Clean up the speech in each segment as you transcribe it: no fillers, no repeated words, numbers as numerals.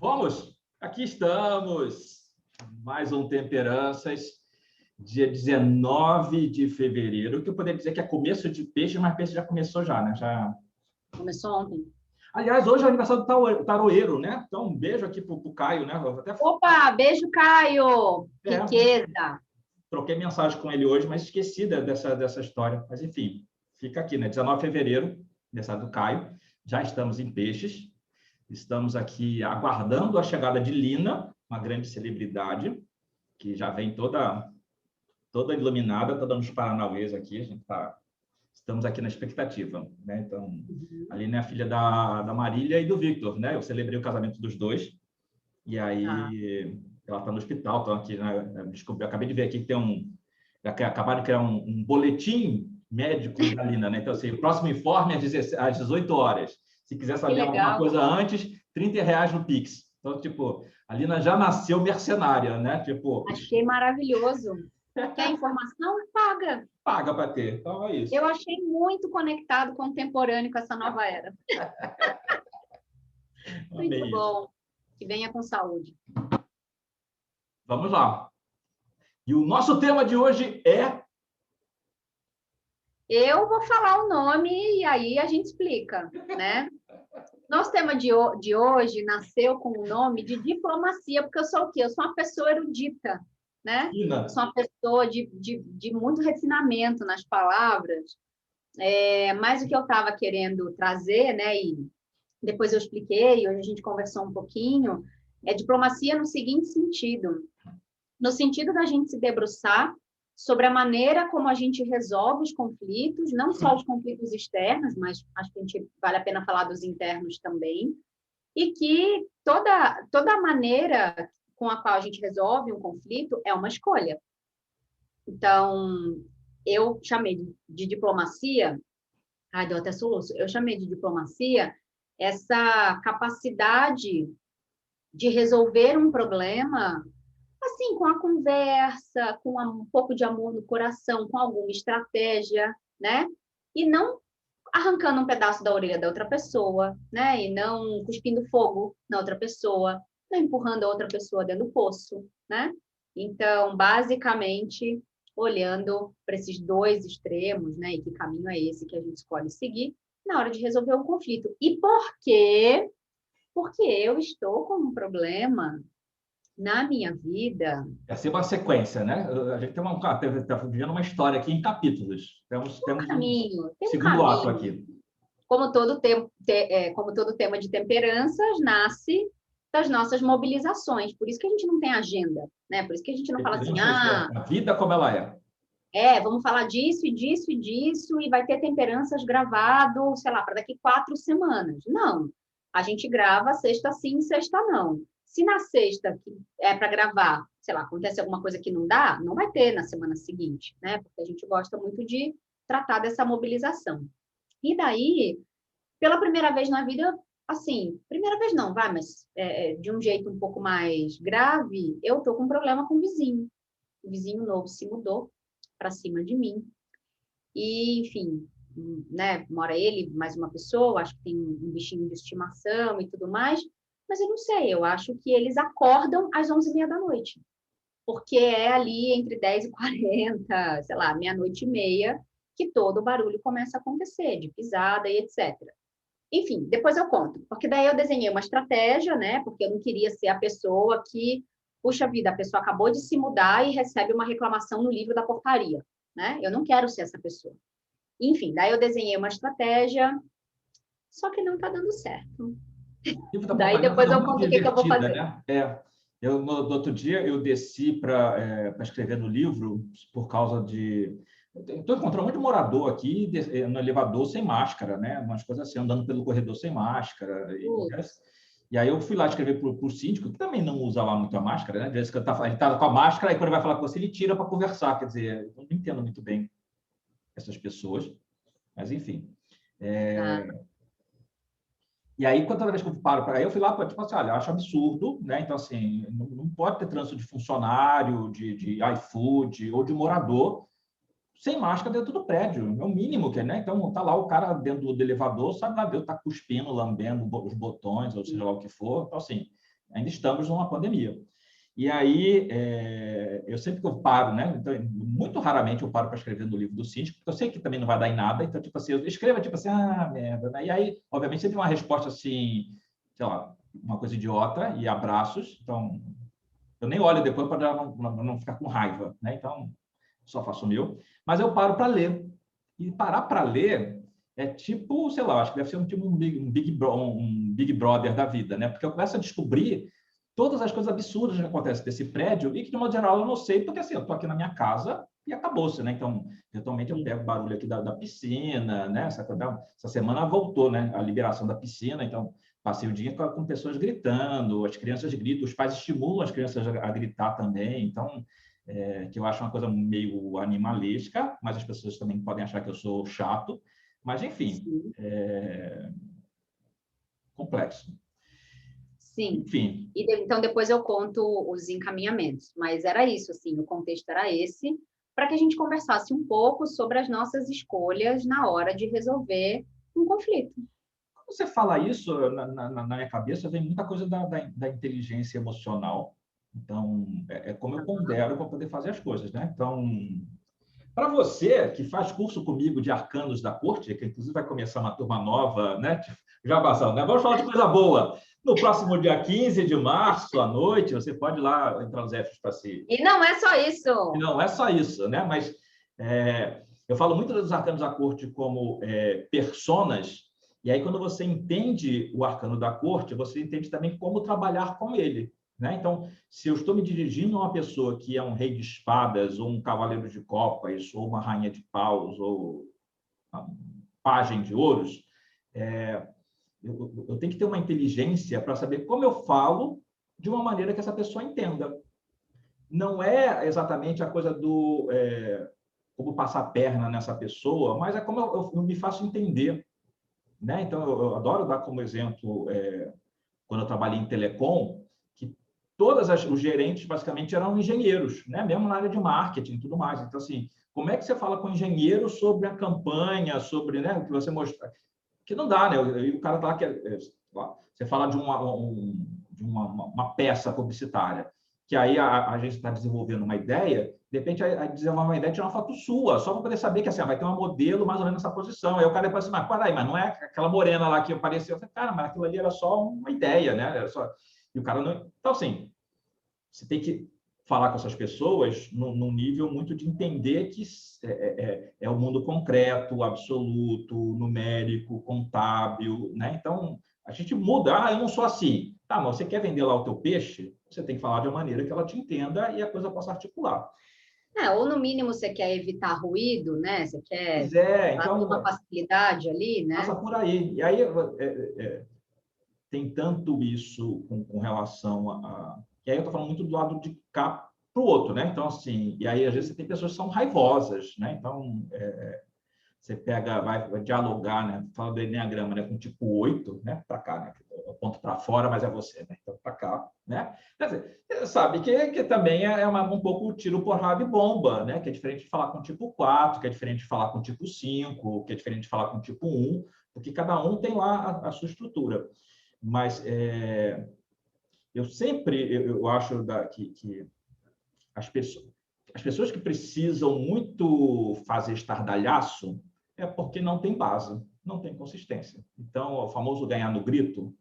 Vamos? Aqui estamos. Mais um Temperanças, dia 19 de fevereiro, que eu poderia dizer que é começo de peixe, mas peixe já começou já, né? Já... Começou ontem. Aliás, hoje é o aniversário do taroeiro, né? Então, um beijo aqui para o Caio, né? Eu até... Opa, beijo, Caio! Riqueza! Troquei mensagem com ele hoje, mas esqueci dessa história. Mas, enfim, fica aqui, né? 19 de fevereiro, aniversário do Caio. Já estamos em Peixes. Estamos aqui aguardando a chegada de Lina, uma grande celebridade, que já vem toda iluminada, toda nos paranauês aqui. Estamos aqui na expectativa, né? Então, a Lina é a filha da Marília e do Victor, né? Eu celebrei o casamento dos dois. E aí, ela está no hospital, então aqui, né? Desculpa, eu acabei de ver aqui que tem acabaram de criar um boletim médico da Lina, né? Então, assim, o próximo informe às 18 horas. Se quiser saber alguma coisa antes, R$30 no Pix. Então, tipo, a Lina já nasceu mercenária, né? Tipo... Achei maravilhoso. Quer informação? Paga. Paga para ter. Então, é isso. Eu achei muito conectado, contemporâneo com essa nova era. Muito bom. Que venha com saúde. Vamos lá. E o nosso tema de hoje é... Eu vou falar o nome e aí a gente explica, né? Nosso tema de hoje nasceu com o nome de diplomacia, porque eu sou o quê? Eu sou uma pessoa erudita, né? Eu sou uma pessoa de muito refinamento nas palavras, mas o que eu estava querendo trazer, né? E depois eu expliquei, hoje a gente conversou um pouquinho, é diplomacia no seguinte sentido, no sentido da gente se debruçar sobre a maneira como a gente resolve os conflitos, não só os conflitos externos, mas acho que vale a pena falar dos internos também, e que toda maneira com a qual a gente resolve um conflito é uma escolha. Então, eu chamei de diplomacia, deu até soluço, eu chamei de diplomacia essa capacidade de resolver um problema assim, com a conversa, com um pouco de amor no coração, com alguma estratégia, né? E não arrancando um pedaço da orelha da outra pessoa, né? E não cuspindo fogo na outra pessoa, não empurrando a outra pessoa dentro do poço, né? Então, basicamente, olhando para esses dois extremos, né? E que caminho é esse que a gente escolhe seguir na hora de resolver um conflito. E por quê? Porque eu estou com um problema na minha vida... É sempre uma sequência, né? A gente está vivendo uma história aqui em capítulos. Temos um segundo ato aqui. Como todo tema de temperanças, nasce das nossas mobilizações. Por isso que a gente não tem agenda, né? Por isso que a gente não fala assim, a vida como ela é. Vamos falar disso, e disso, e disso, e vai ter temperanças gravado, sei lá, para daqui 4 semanas. Não. A gente grava sexta sim, sexta não. Se na sexta, que é para gravar, sei lá, acontece alguma coisa que não dá, não vai ter na semana seguinte, né? Porque a gente gosta muito de tratar dessa mobilização. E daí, pela primeira vez na vida, assim, primeira vez não, mas de um jeito um pouco mais grave, eu tô com um problema com o vizinho. O vizinho novo se mudou para cima de mim. E, enfim, né, mora ele, mais uma pessoa, acho que tem um bichinho de estimação e tudo mais, mas eu não sei, eu acho que eles acordam às 11h30 da noite, porque é ali entre 10h40, sei lá, meia-noite e meia, que todo o barulho começa a acontecer, de pisada e etc. Enfim, depois eu conto, porque daí eu desenhei uma estratégia, né, porque eu não queria ser a pessoa que, puxa vida, a pessoa acabou de se mudar e recebe uma reclamação no livro da portaria, né? Eu não quero ser essa pessoa. Enfim, daí eu desenhei uma estratégia, só que não está dando certo. Daí depois eu conto o que eu vou fazer. Né? No outro dia eu desci para escrever no livro por causa de... Estou encontrando um monte de morador aqui no elevador sem máscara, né? Umas coisas assim, andando pelo corredor sem máscara. E aí eu fui lá escrever para o síndico, que também não usa lá muito a máscara, né? Às vezes ele está com a máscara, e quando ele vai falar com você, ele tira para conversar. Quer dizer, eu não entendo muito bem essas pessoas, mas enfim. E aí, toda vez que eu paro para aí, eu fui lá para tipo assim, olha, eu acho absurdo, né? Então, assim, não pode ter trânsito de funcionário, de iFood ou de morador sem máscara dentro do prédio. É o mínimo que é, né? Então, tá lá o cara dentro do elevador, sabe lá Deus, tá cuspindo, lambendo os botões, ou seja lá o que for. Então, assim, ainda estamos numa pandemia. E aí, eu sempre que eu paro, né? Então, muito raramente eu paro para escrever no livro do síndico, porque eu sei que também não vai dar em nada, então, tipo assim, eu escrevo, tipo assim, merda, né? E aí, obviamente, sempre uma resposta assim, sei lá, uma coisa idiota e abraços, então, eu nem olho depois para não ficar com raiva, né? Então, só faço o meu, mas eu paro para ler. E parar para ler é tipo, sei lá, acho que deve ser tipo um Big Brother da vida, né? Porque eu começo a descobrir todas as coisas absurdas que acontecem nesse prédio e que, de modo geral, eu não sei, porque assim, eu estou aqui na minha casa e acabou-se, né? Então, eventualmente, eu pego barulho aqui da piscina, né? Essa semana voltou, né? A liberação da piscina, então, passei o dia com pessoas gritando, as crianças gritam, os pais estimulam as crianças a gritar também, então, que eu acho uma coisa meio animalesca, mas as pessoas também podem achar que eu sou chato, mas, enfim, complexo. Sim. Enfim. Então, depois eu conto os encaminhamentos. Mas era isso, assim, o contexto era esse, para que a gente conversasse um pouco sobre as nossas escolhas na hora de resolver um conflito. Quando você fala isso, na minha cabeça vem muita coisa da inteligência emocional. Então, como eu pondero para poder fazer as coisas, né? Então, para você que faz curso comigo de arcanos da corte, que inclusive vai começar uma turma nova, né? Já passando, né? Vamos falar de coisa boa. No próximo dia 15 de março, à noite, você pode ir lá entrar nos Fs para si. E não é só isso. E não é só isso, né? Mas eu falo muito dos arcanos da corte como personas, e aí quando você entende o arcano da corte, você entende também como trabalhar com ele. Né? Então, se eu estou me dirigindo a uma pessoa que é um rei de espadas, ou um cavaleiro de copas, ou uma rainha de paus, ou uma pajem de ouros, eu tenho que ter uma inteligência para saber como eu falo de uma maneira que essa pessoa entenda. Não é exatamente a coisa do como passar a perna nessa pessoa, mas é como eu me faço entender. Né? Então, eu adoro dar como exemplo, quando eu trabalhei em telecom, que os gerentes basicamente eram engenheiros, né? Mesmo na área de marketing e tudo mais. Então, assim, como é que você fala com um engenheiro sobre a campanha, sobre, né, o que você mostra? Que não dá, né? O cara tá lá, você fala de uma peça publicitária, que aí a gente está desenvolvendo uma ideia, de repente a desenvolver uma ideia de uma foto sua, só para poder saber que assim, vai ter uma modelo mais ou menos nessa posição. Aí o cara depois assim, mas peraí, mas não é aquela morena lá que apareceu. Eu falei, cara, mas aquilo ali era só uma ideia, né? Era só... E o cara não... Então, assim, você tem que falar com essas pessoas num nível muito de entender que é o mundo concreto, absoluto, numérico, contábil, né? Então, a gente muda. Eu não sou assim. Tá, mas você quer vender lá o teu peixe? Você tem que falar de uma maneira que ela te entenda e a coisa possa articular. Ou no mínimo você quer evitar ruído, né? Você quer Pois é, ter então, uma facilidade ali, né? passa por aí. E aí tem tanto isso com relação a... E aí eu estou falando muito do lado de cá para o outro, né? Então, assim, e aí às vezes você tem pessoas que são raivosas, né? Então, você vai dialogar, né? Fala do Enneagrama, né? Com tipo 8, né? Para cá, né? Eu ponto para fora, mas é você, né? Então, para cá, né? Quer dizer, sabe que também um pouco tiro, porrada e bomba, né? Que é diferente de falar com tipo 4, que é diferente de falar com tipo 5, que é diferente de falar com tipo 1, porque cada um tem lá a sua estrutura. Mas eu sempre eu acho que as pessoas que precisam muito fazer estardalhaço é porque não tem base, não tem consistência. Então, o famoso ganhar no grito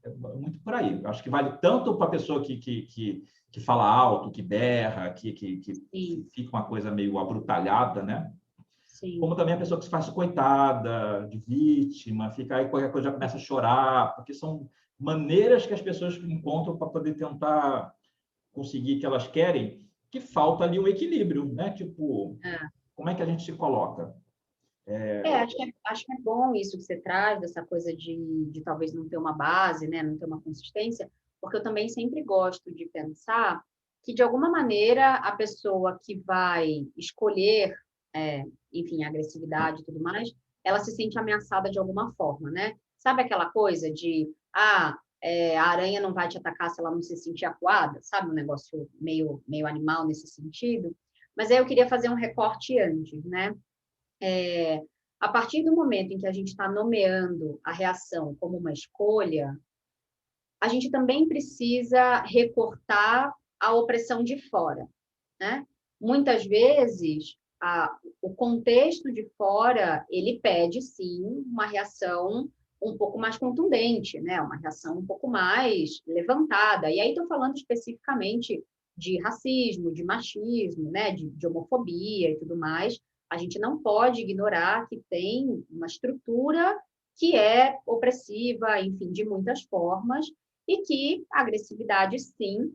é muito por aí. Acho que vale tanto para a pessoa que fala alto, que berra, que fica uma coisa meio abrutalhada, né? Sim. Como também a pessoa que se faz coitada, de vítima, fica aí qualquer coisa já começa a chorar, porque são maneiras que as pessoas encontram para poder tentar conseguir o que elas querem, que falta ali um equilíbrio, né? Tipo, como é que a gente se coloca? Acho que é bom isso que você traz, dessa coisa de talvez não ter uma base, né? Não ter uma consistência, porque eu também sempre gosto de pensar que, de alguma maneira, a pessoa que vai escolher, enfim, a agressividade e tudo mais, ela se sente ameaçada de alguma forma, né? Sabe aquela coisa de, a aranha não vai te atacar se ela não se sentir acuada? Sabe um negócio meio animal nesse sentido? Mas aí eu queria fazer um recorte antes, né? A partir do momento em que a gente está nomeando a reação como uma escolha, a gente também precisa recortar a opressão de fora, né? Muitas vezes, o contexto de fora, ele pede, sim, uma reação um pouco mais contundente, né? Uma reação um pouco mais levantada. E aí estou falando especificamente de racismo, de machismo, né? De homofobia e tudo mais. A gente não pode ignorar que tem uma estrutura que é opressiva, enfim, de muitas formas, e que a agressividade, sim,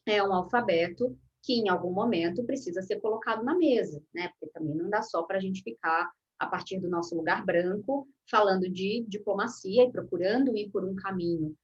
é um alfabeto que em algum momento precisa ser colocado na mesa, né? Porque também não dá só para a gente ficar a partir do nosso lugar branco falando de diplomacia e procurando ir por um caminho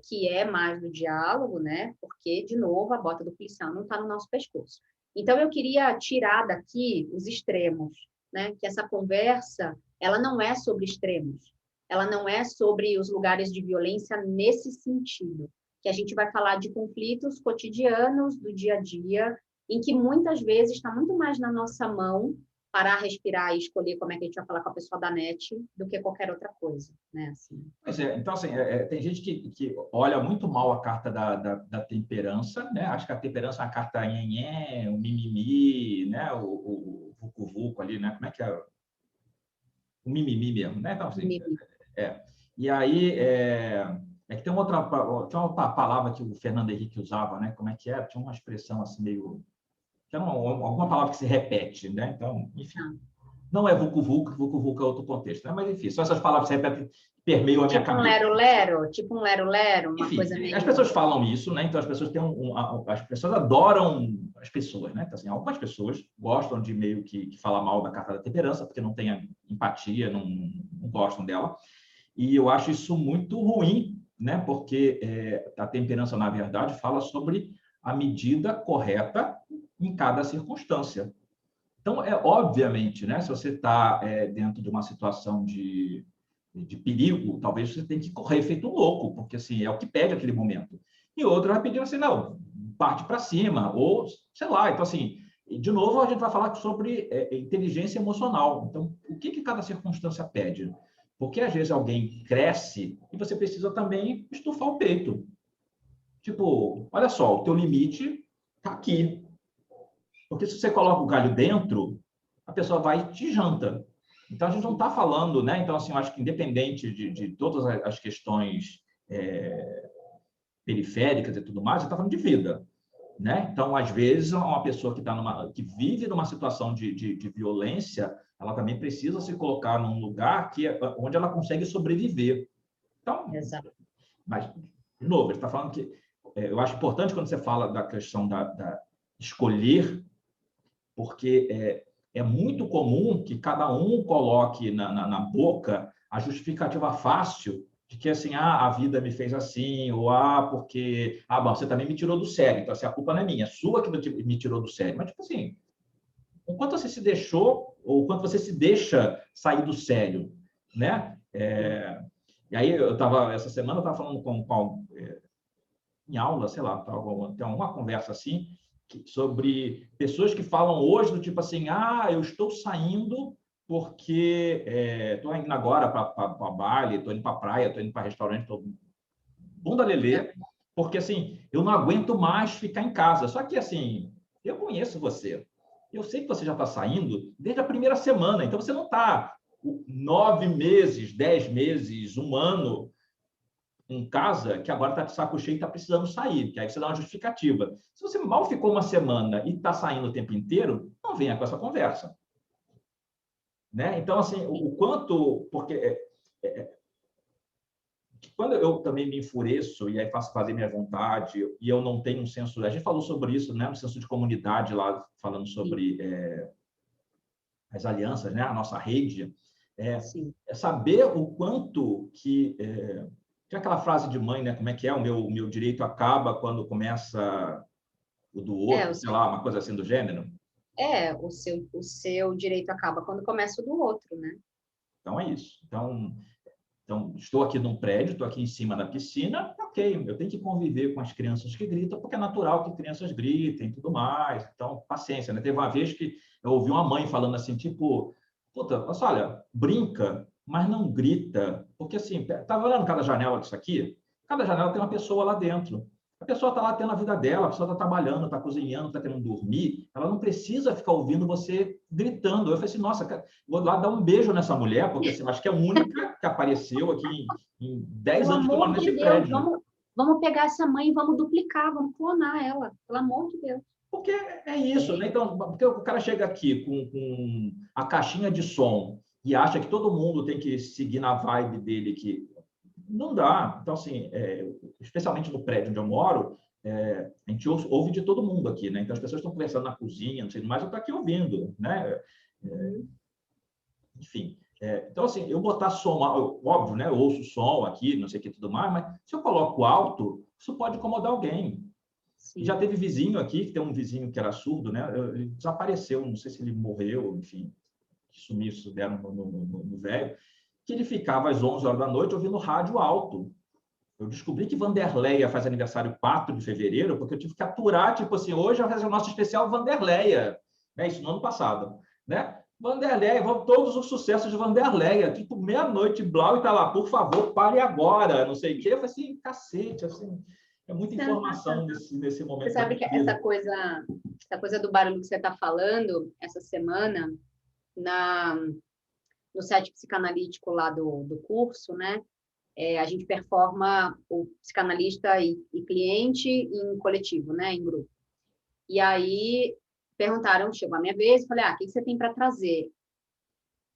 que é mais do diálogo, né? Porque, de novo, a bota do policial não está no nosso pescoço. Então, eu queria tirar daqui os extremos, né? Que essa conversa, ela não é sobre extremos, ela não é sobre os lugares de violência nesse sentido, que a gente vai falar de conflitos cotidianos do dia a dia, em que muitas vezes está muito mais na nossa mão parar, respirar e escolher como é que a gente vai falar com a pessoa da net do que qualquer outra coisa, né? Assim. Pois é, então, assim, tem gente que olha muito mal a carta da temperança, né? Acho que a temperança é uma carta nhenhé, o mimimi, né? O vucu-vucu ali, né? Como é que é? O mimimi mesmo, né? Então, assim, é. E aí, que tem uma palavra que o Fernando Henrique usava, né? Como é que era? Tinha uma expressão assim meio... Tinha alguma palavra que se repete, né? Então, enfim. Não é vucu-vucu, vucu-vucu é outro contexto, né? Mas, enfim, só essas palavras se repetem, permeiam a minha cabeça. Tipo um lero-lero, uma Enfim, coisa meio... as pessoas falam isso, né? Então as pessoas têm as pessoas adoram as pessoas, né? Então, assim, algumas pessoas gostam de meio que falar mal da carta da temperança porque não têm empatia, não gostam dela. E eu acho isso muito ruim, né? Porque a temperança, na verdade, fala sobre a medida correta em cada circunstância. Então, obviamente, né? Se você está dentro de uma situação de perigo, talvez você tenha que correr feito um louco, porque assim, é o que pede aquele momento. E outro vai pedindo assim, não, parte para cima, ou sei lá. Então, assim, de novo, a gente vai falar sobre inteligência emocional. Então, o que cada circunstância pede? Porque às vezes alguém cresce e você precisa também estufar o peito. Tipo, olha só, o teu limite está aqui. Porque se você coloca o galho dentro, a pessoa vai e te janta. Então, a gente não está falando, né? Então, assim, eu acho que independente de todas as questões periféricas e tudo mais, a gente está falando de vida, né? Então, às vezes, uma pessoa que vive numa situação de violência, ela também precisa se colocar num lugar onde ela consegue sobreviver. Então, Exato. mas, de novo, ele está falando que eu acho importante quando você fala da questão da escolher, porque é muito comum que cada um coloque na boca a justificativa fácil de que assim, a vida me fez assim, ou porque bom, você também me tirou do sério, então assim, a culpa não é minha, é sua que me tirou do sério. Mas, tipo assim, o quanto você se deixou, ou o quanto você se deixa sair do sério, né? E aí, essa semana, eu estava falando em aula, sei lá, tem uma conversa assim, sobre pessoas que falam hoje do tipo assim, eu estou saindo porque estou indo agora para baile, estou indo para praia, estou indo para restaurante, estou bunda lelê, porque assim, eu não aguento mais ficar em casa. Só que assim, eu conheço você, eu sei que você já está saindo desde a primeira semana, então você não está 9 meses, 10 meses, um ano em casa que agora está de saco cheio e está precisando sair, que aí você dá uma justificativa. Se você mal ficou uma semana e está saindo o tempo inteiro, não venha com essa conversa. Né? Então, assim, o quanto... Porque quando eu também me enfureço e aí faço fazer minha vontade e eu não tenho um senso... A gente falou sobre isso, né? Um senso de comunidade lá, falando sobre as alianças, né? A nossa rede. É saber o quanto que... Tinha aquela frase de mãe, né? Como é que é? O meu direito acaba quando começa o do outro, sei lá, uma coisa assim do gênero. O seu direito acaba quando começa o do outro, né? Então, é isso. Então, estou aqui num prédio, estou aqui em cima da piscina, ok, eu tenho que conviver com as crianças que gritam, porque é natural que crianças gritem e tudo mais. Então, paciência, né? Teve uma vez que eu ouvi uma mãe falando assim, tipo, puta, olha, brinca, mas não grita, porque assim, estava olhando cada janela disso aqui, Cada janela tem uma pessoa lá dentro. A pessoa está lá tendo a vida dela, a pessoa está trabalhando, está cozinhando, está querendo dormir, ela não precisa ficar ouvindo você gritando. Eu falei assim, nossa, cara, vou lá dar um beijo nessa mulher, porque assim, acho que é a única que apareceu aqui em 10 Pelo anos que eu moro amor de nesse Deus, prédio. vamos pegar essa mãe e vamos duplicar, vamos clonar ela. Pelo amor de Deus. Porque é isso, né? Então, porque o cara chega aqui com a caixinha de som e acha que todo mundo tem que seguir na vibe dele, que não dá. Então, assim, especialmente no prédio onde eu moro, a gente ouve de todo mundo aqui, né? Então, as pessoas estão conversando na cozinha, não sei mais, eu estou aqui ouvindo, né? Enfim. Então, assim, eu botar som, óbvio, né? Eu ouço som aqui, não sei o que tudo mais, mas se eu coloco alto, isso pode incomodar alguém. Sim. Já teve vizinho aqui, que tem um vizinho que era surdo, né? Ele desapareceu, não sei se ele morreu, enfim, sumiço deram no velho, que ele ficava às 11 horas da noite ouvindo rádio alto. Eu descobri que Vanderleia faz aniversário 4 de fevereiro, porque eu tive que aturar, tipo assim, hoje é o nosso especial Vanderleia, né? Isso no ano passado, né? Vanderleia, vão todos os sucessos de Vanderleia, tipo, meia-noite, Blau, e tá lá, por favor, pare agora, não sei o quê. Eu falei assim, cacete, assim, é muita informação nesse momento. Você sabe que essa coisa do barulho que você está falando, essa semana, no site psicanalítico lá do curso, né? A gente performa o psicanalista e cliente em coletivo, né? Em grupo. E aí perguntaram, chegou a minha vez, falei, o que você tem para trazer?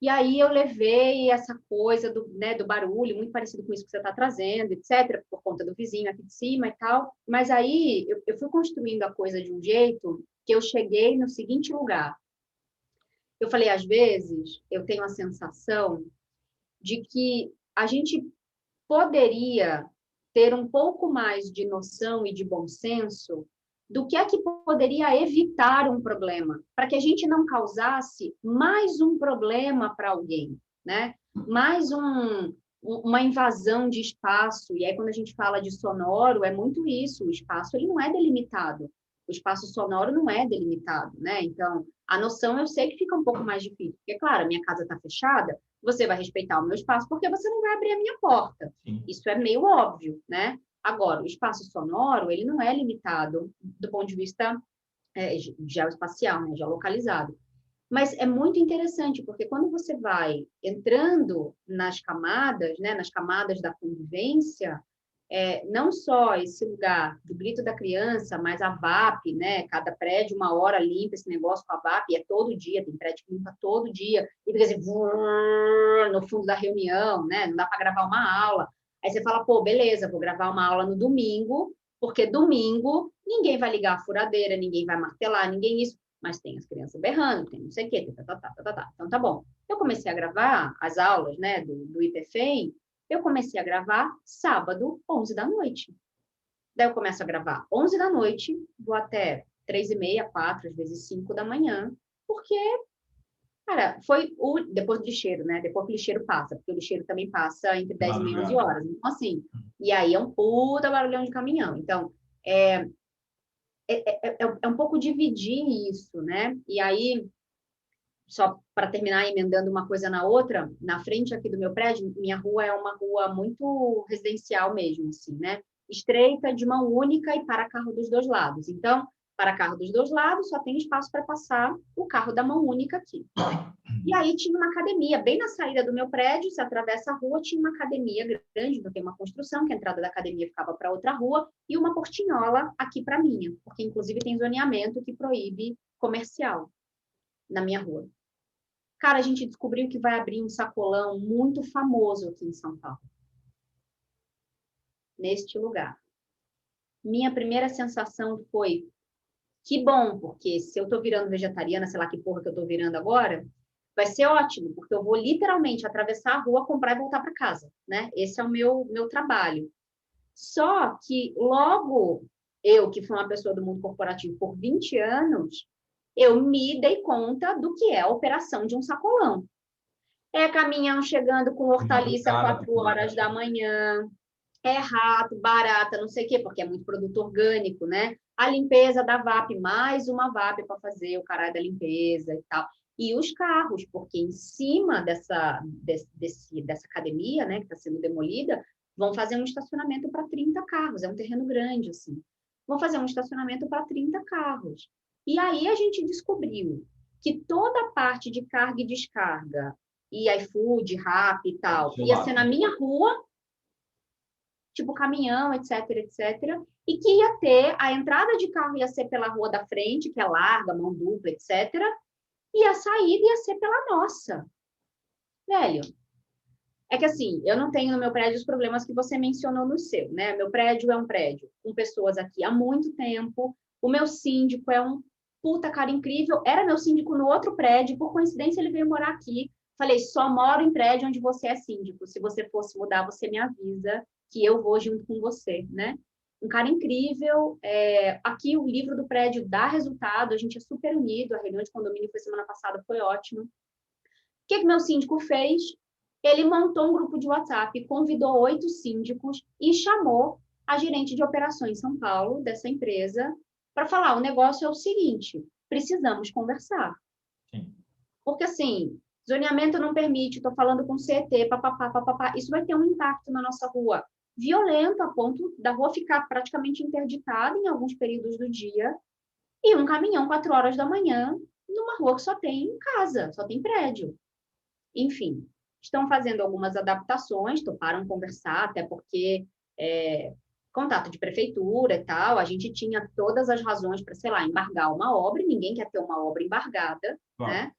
E aí eu levei essa coisa do barulho, muito parecido com isso que você está trazendo, etc., por conta do vizinho aqui de cima e tal. Mas aí eu fui construindo a coisa de um jeito que eu cheguei no seguinte lugar. Eu falei, às vezes, eu tenho a sensação de que a gente poderia ter um pouco mais de noção e de bom senso do que é que poderia evitar um problema, para que a gente não causasse mais um problema para alguém, né? Mais uma invasão de espaço. E aí, quando a gente fala de sonoro, é muito isso. O espaço ele não é delimitado. O espaço sonoro não é delimitado, né? Então, a noção eu sei que fica um pouco mais difícil. Porque, claro, a minha casa está fechada, você vai respeitar o meu espaço porque você não vai abrir a minha porta. Sim. Isso é meio óbvio, né? Agora, o espaço sonoro, ele não é limitado do ponto de vista geoespacial, né? Geolocalizado. Mas é muito interessante, porque quando você vai entrando nas camadas, né? Nas camadas da convivência, não só esse lugar do grito da criança, mas a VAP, né? Cada prédio, uma hora limpa esse negócio com a VAP, é todo dia, tem prédio que limpa todo dia, e fica assim, no fundo da reunião, né? Não dá para gravar uma aula. Aí você fala, pô, beleza, vou gravar uma aula no domingo, porque domingo ninguém vai ligar a furadeira, ninguém vai martelar, ninguém isso, mas tem as crianças berrando, tem não sei o quê, Então tá bom. Eu comecei a gravar as aulas, né, do IPFEM, eu comecei a gravar sábado, 11 da noite. Daí eu começo a gravar 11 da noite, vou até 3h30, 4, às vezes 5 da manhã, porque, cara, foi depois do lixeiro, né? Depois que o lixeiro passa, porque o lixeiro também passa entre 10h30 e 11 horas. Então, assim, e aí é um puta barulhão de caminhão. Então, é um pouco dividir isso, né? E aí, só para terminar emendando uma coisa na outra, na frente aqui do meu prédio, minha rua é uma rua muito residencial mesmo, assim, né? Estreita, de mão única e para carro dos dois lados. Então, para carro dos dois lados, só tem espaço para passar o carro da mão única aqui. E aí tinha uma academia, bem na saída do meu prédio, se atravessa a rua, tinha uma academia grande, então tem uma construção, que a entrada da academia ficava para outra rua, e uma portinhola aqui para a minha, porque inclusive tem zoneamento que proíbe comercial na minha rua. Cara, a gente descobriu que vai abrir um sacolão muito famoso aqui em São Paulo. Neste lugar. Minha primeira sensação foi, que bom, porque se eu tô virando vegetariana, sei lá que porra que eu tô virando agora, vai ser ótimo, porque eu vou literalmente atravessar a rua, comprar e voltar para casa, né? Esse é o meu trabalho. Só que logo, eu que fui uma pessoa do mundo corporativo por 20 anos, eu me dei conta do que é a operação de um sacolão. É caminhão chegando com hortaliça às 4 horas da manhã, é rato, barata, não sei o quê, porque é muito produto orgânico, né? A limpeza da VAP, mais uma VAP para fazer o caralho da limpeza e tal. E os carros, porque em cima dessa academia, né, que está sendo demolida, Vão fazer um estacionamento para 30 carros, é um terreno grande, assim. Vão fazer um estacionamento para 30 carros. E aí a gente descobriu que toda a parte de carga e descarga, e iFood, Rappi e tal, ia ser na minha rua, tipo caminhão, etc, etc, e que ia ter, a entrada de carro ia ser pela rua da frente, que é larga, mão dupla, etc, e a saída ia ser pela nossa. Velho, é que assim, eu não tenho no meu prédio os problemas que você mencionou no seu, né? Meu prédio é um prédio com pessoas aqui há muito tempo, o meu síndico é um puta cara incrível, era meu síndico no outro prédio, por coincidência ele veio morar aqui. Falei, só moro em prédio onde você é síndico, se você fosse mudar, você me avisa, que eu vou junto com você, né? Um cara incrível. Aqui o livro do prédio dá resultado, a gente é super unido, a reunião de condomínio foi semana passada, foi ótimo. O que meu síndico fez? Ele montou um grupo de WhatsApp, convidou 8 síndicos e chamou a gerente de operações São Paulo, dessa empresa, para falar, o negócio é o seguinte, precisamos conversar. Sim. Porque, assim, zoneamento não permite, estou falando com CET, papapá, papapá, isso vai ter um impacto na nossa rua violento, a ponto da rua ficar praticamente interditada em alguns períodos do dia, e um caminhão 4 horas da manhã numa rua que só tem casa, só tem prédio. Enfim, estão fazendo algumas adaptações, toparam conversar, até porque contato de prefeitura e tal, a gente tinha todas as razões para, sei lá, embargar uma obra, e ninguém quer ter uma obra embargada, Claro. né?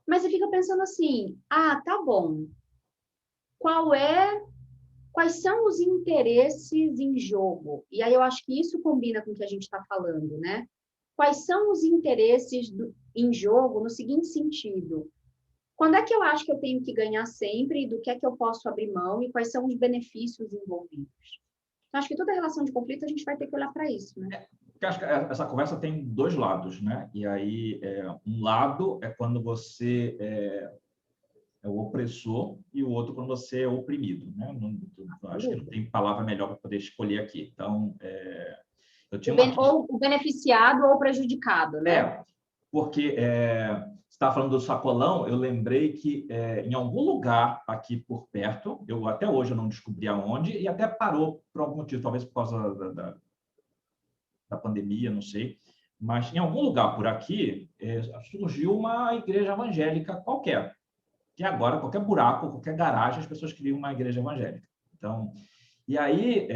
Mas você fica pensando assim, tá bom, quais são os interesses em jogo? E aí eu acho que isso combina com o que a gente está falando, né? Quais são os interesses em jogo no seguinte sentido? Quando é que eu acho que eu tenho que ganhar sempre e do que é que eu posso abrir mão e quais são os benefícios envolvidos? Então, acho que toda relação de conflito a gente vai ter que olhar para isso, né? Porque acho que essa conversa tem dois lados, né? E aí, um lado é quando você é o opressor e o outro quando você é oprimido, né? Acho que não tem palavra melhor para poder escolher aqui. Então, eu tinha ou o beneficiado ou o prejudicado, né? Porque você estava falando do sacolão, eu lembrei que em algum lugar aqui por perto, eu até hoje eu não descobri aonde, e até parou por algum motivo, talvez por causa da pandemia, não sei, mas em algum lugar por aqui surgiu uma igreja evangélica qualquer, que agora qualquer buraco, qualquer garagem, as pessoas criam uma igreja evangélica. Então, e aí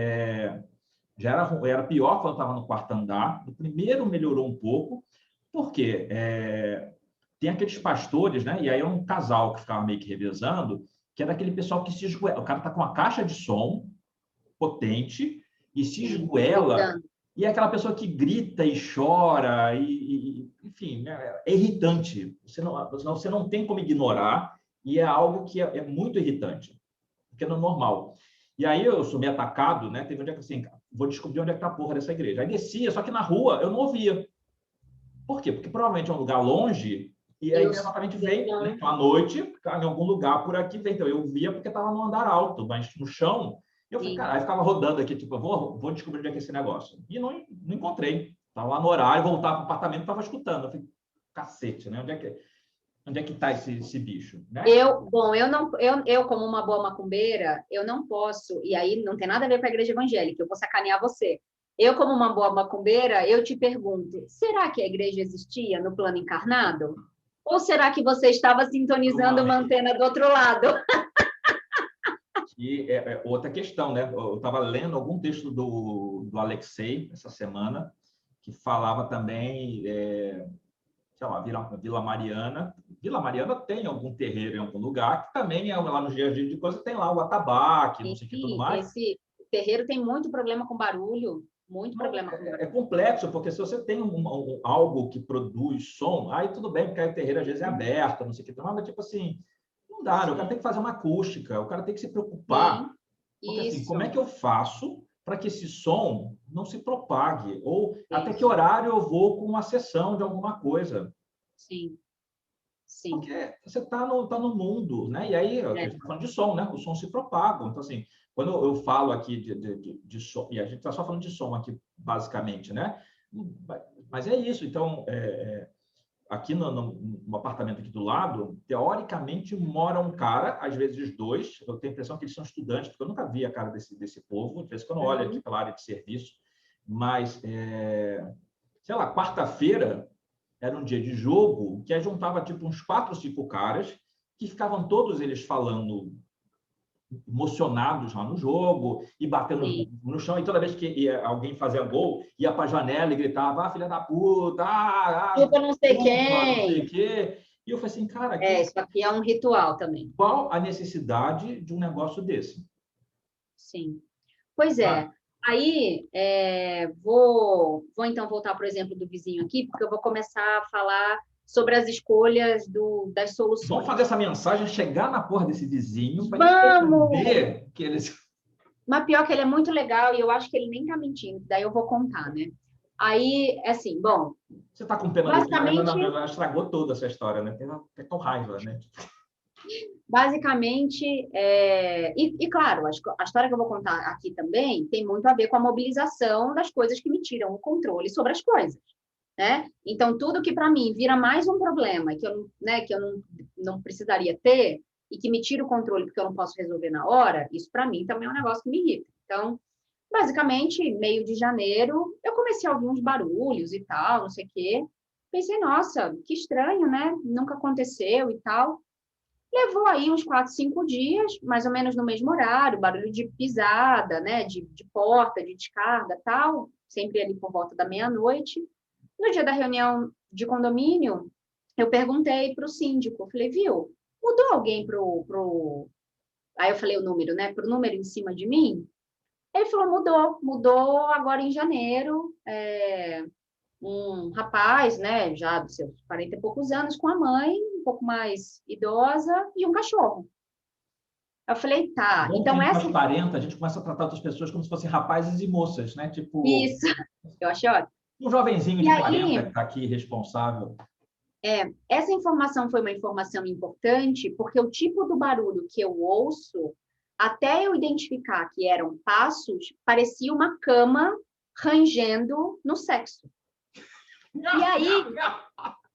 já era pior quando estava no quarto andar, no primeiro melhorou um pouco, porque tem aqueles pastores, né? E aí é um casal que ficava meio que revezando, que é daquele pessoal que se esgoela. O cara está com uma caixa de som potente e se esgoela, e é aquela pessoa que grita e chora, enfim, né? É irritante. Você não tem como ignorar, e é algo que é muito irritante, porque não é normal. E aí eu sou meio atacado, né? Teve um dia que assim, vou descobrir onde é que tá a porra dessa igreja. Aí descia, só que na rua eu não ouvia. Por quê? Porque provavelmente é um lugar longe e aí exatamente vem, né? Então, à noite, em algum lugar por aqui vem. Então eu via porque estava no andar alto, mas no chão. Eu falei, cara, aí ficava rodando aqui, tipo, vou descobrir onde é que é esse negócio. E não encontrei. Estava lá no horário, voltava para o apartamento, estava escutando. Eu falei, cacete, né? Onde é que está esse bicho? Né? Eu, como uma boa macumbeira, eu não posso, e aí não tem nada a ver com a igreja evangélica, eu vou sacanear você. Eu, como uma boa macumbeira, eu te pergunto, será que a igreja existia no plano encarnado? Ou será que você estava sintonizando uma antena do outro lado? E outra questão, né? Eu estava lendo algum texto do Alexei essa semana, que falava também, sei lá, Vila Mariana. Vila Mariana tem algum terreiro em algum lugar, que também lá nos dias a dia de coisa, tem lá o atabaque, não sei o que tudo mais. Esse terreiro tem muito problema com barulho. Muito problema. É complexo, porque se você tem algo que produz som, aí tudo bem, porque aí o terreiro às vezes é aberto, não sei o que, mas tipo assim, não dá, né? O cara tem que fazer uma acústica, o cara tem que se preocupar. Sim, porque assim, como é que eu faço para que esse som não se propague? Ou até que horário eu vou com uma sessão de alguma coisa? Sim. Sim. Porque você está no mundo, né? E aí, a gente está falando de som, né? O som se propaga. Então, assim, quando eu falo aqui de som, e a gente está só falando de som aqui, basicamente, né? Mas é isso. Então, aqui no apartamento aqui do lado, teoricamente, mora um cara, às vezes dois. Eu tenho a impressão que eles são estudantes, porque eu nunca vi a cara desse povo, às vezes quando eu olho aqui pela área de serviço. Mas, sei lá, quarta-feira era um dia de jogo, que aí juntava tipo uns 4 ou 5 caras, que ficavam todos eles falando emocionados lá no jogo e batendo no chão, e toda vez que alguém fazia gol, ia para a janela e gritava, filha da puta, Desculpa, não sei não sei quem. quê. E eu falei assim, cara, Isso aqui é um ritual também. qual a necessidade de um negócio desse? Sim. Pois é. Aí, vou então voltar, por exemplo, do vizinho aqui, porque eu vou começar a falar sobre as escolhas das soluções. Vamos fazer essa mensagem chegar na porra desse vizinho para entender que eles... Mas pior que ele é muito legal e eu acho que ele nem tá mentindo, daí eu vou contar, né? Aí, assim, bom... Você tá com pena basicamente, dele, ela estragou toda essa história, né? Tem com raiva, né? Basicamente, claro, a história que eu vou contar aqui também tem muito a ver com a mobilização das coisas que me tiram o controle sobre as coisas, né? Então, tudo que para mim vira mais um problema que eu não precisaria ter e que me tira o controle porque eu não posso resolver na hora, isso para mim também é um negócio que me irrita. Então, basicamente, meio de janeiro, eu comecei a ouvir uns barulhos e tal, não sei o quê. Pensei, nossa, que estranho, né? Nunca aconteceu e tal. Levou aí uns 4, 5 dias, mais ou menos no mesmo horário, barulho de pisada, né, de porta, de descarga, tal, sempre ali por volta da meia-noite. No dia da reunião de condomínio, eu perguntei para o síndico, falei, viu, mudou alguém Aí eu falei o número, né, para o número em cima de mim? Ele falou, mudou agora em janeiro, um rapaz, né, já dos seus 40 e poucos anos, com a mãe, um pouco mais idosa, e um cachorro. Eu falei, tá, Bom, então essa... aos 40, a gente começa a tratar outras pessoas como se fossem rapazes e moças, né? Tipo... Isso, eu achei ótimo. Um jovenzinho E de aí, 40 que está aqui responsável. essa informação foi uma informação importante, porque o tipo do barulho que eu ouço, até eu identificar que eram passos, parecia uma cama rangendo no sexo. E aí,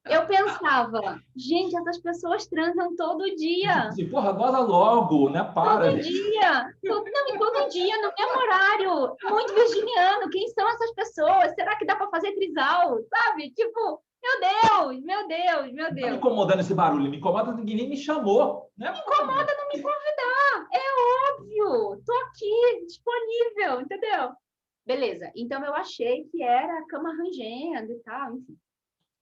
eu pensava, gente, essas pessoas transam todo dia. Assim, porra, goza logo, né? Para. Todo dia. Todo dia, no mesmo horário. Muito virginiano. Quem são essas pessoas? Será que dá para fazer trisal? Sabe? Tipo, meu Deus. Tá me incomodando esse barulho. Me incomoda, ninguém nem me chamou. Né? Me incomoda não me convidar. É óbvio. Tô aqui, disponível, entendeu? Beleza. Então, eu achei que era a cama rangendo e tal, enfim.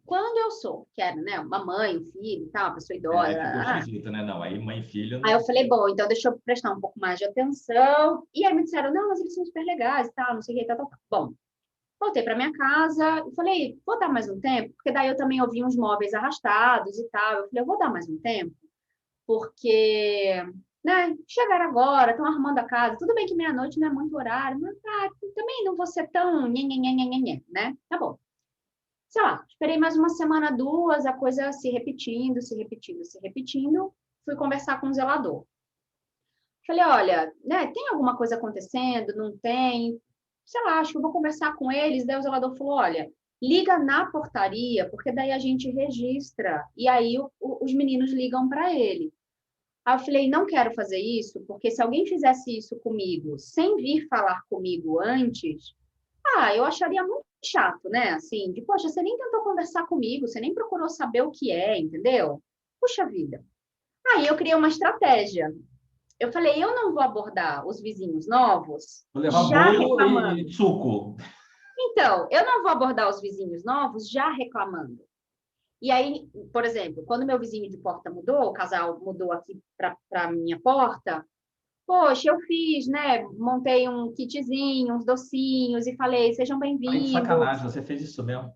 Quando eu sou, que era, né, uma mãe, um filho e tal, uma pessoa idosa. Aí ficou esquisito, né? Não, aí mãe e filho... Não... Aí eu falei, bom, então deixa eu prestar um pouco mais de atenção. E aí me disseram, não, mas eles são super legais e tal, não sei o que, tal. Bom, voltei para minha casa e falei, vou dar mais um tempo, porque daí eu também ouvi uns móveis arrastados e tal. Eu falei, eu vou dar mais um tempo, porque, né, chegaram agora, estão arrumando a casa. Tudo bem que meia-noite não é muito horário, mas também não vou ser tão né? Tá bom. Sei lá, esperei mais uma semana, 2, a coisa se repetindo. Fui conversar com o zelador. Falei, olha, né, tem alguma coisa acontecendo? Não tem? Sei lá, acho que eu vou conversar com eles. Daí o zelador falou, olha, liga na portaria, porque daí a gente registra. E aí os meninos ligam para ele. Aí eu falei, não quero fazer isso, porque se alguém fizesse isso comigo, sem vir falar comigo antes, eu acharia muito chato, né? Assim, de, poxa, você nem tentou conversar comigo, você nem procurou saber o que é, entendeu? Puxa vida. Aí eu criei uma estratégia. Eu falei, eu não vou abordar os vizinhos novos vou levar já bolo reclamando. e suco. Então, eu não vou abordar os vizinhos novos já reclamando. E aí, por exemplo, quando meu vizinho de porta mudou, o casal mudou aqui para a minha porta, poxa, eu fiz, né? Montei um kitzinho, uns docinhos e falei, sejam Aí de bem-vindos. sacanagem, você fez isso mesmo.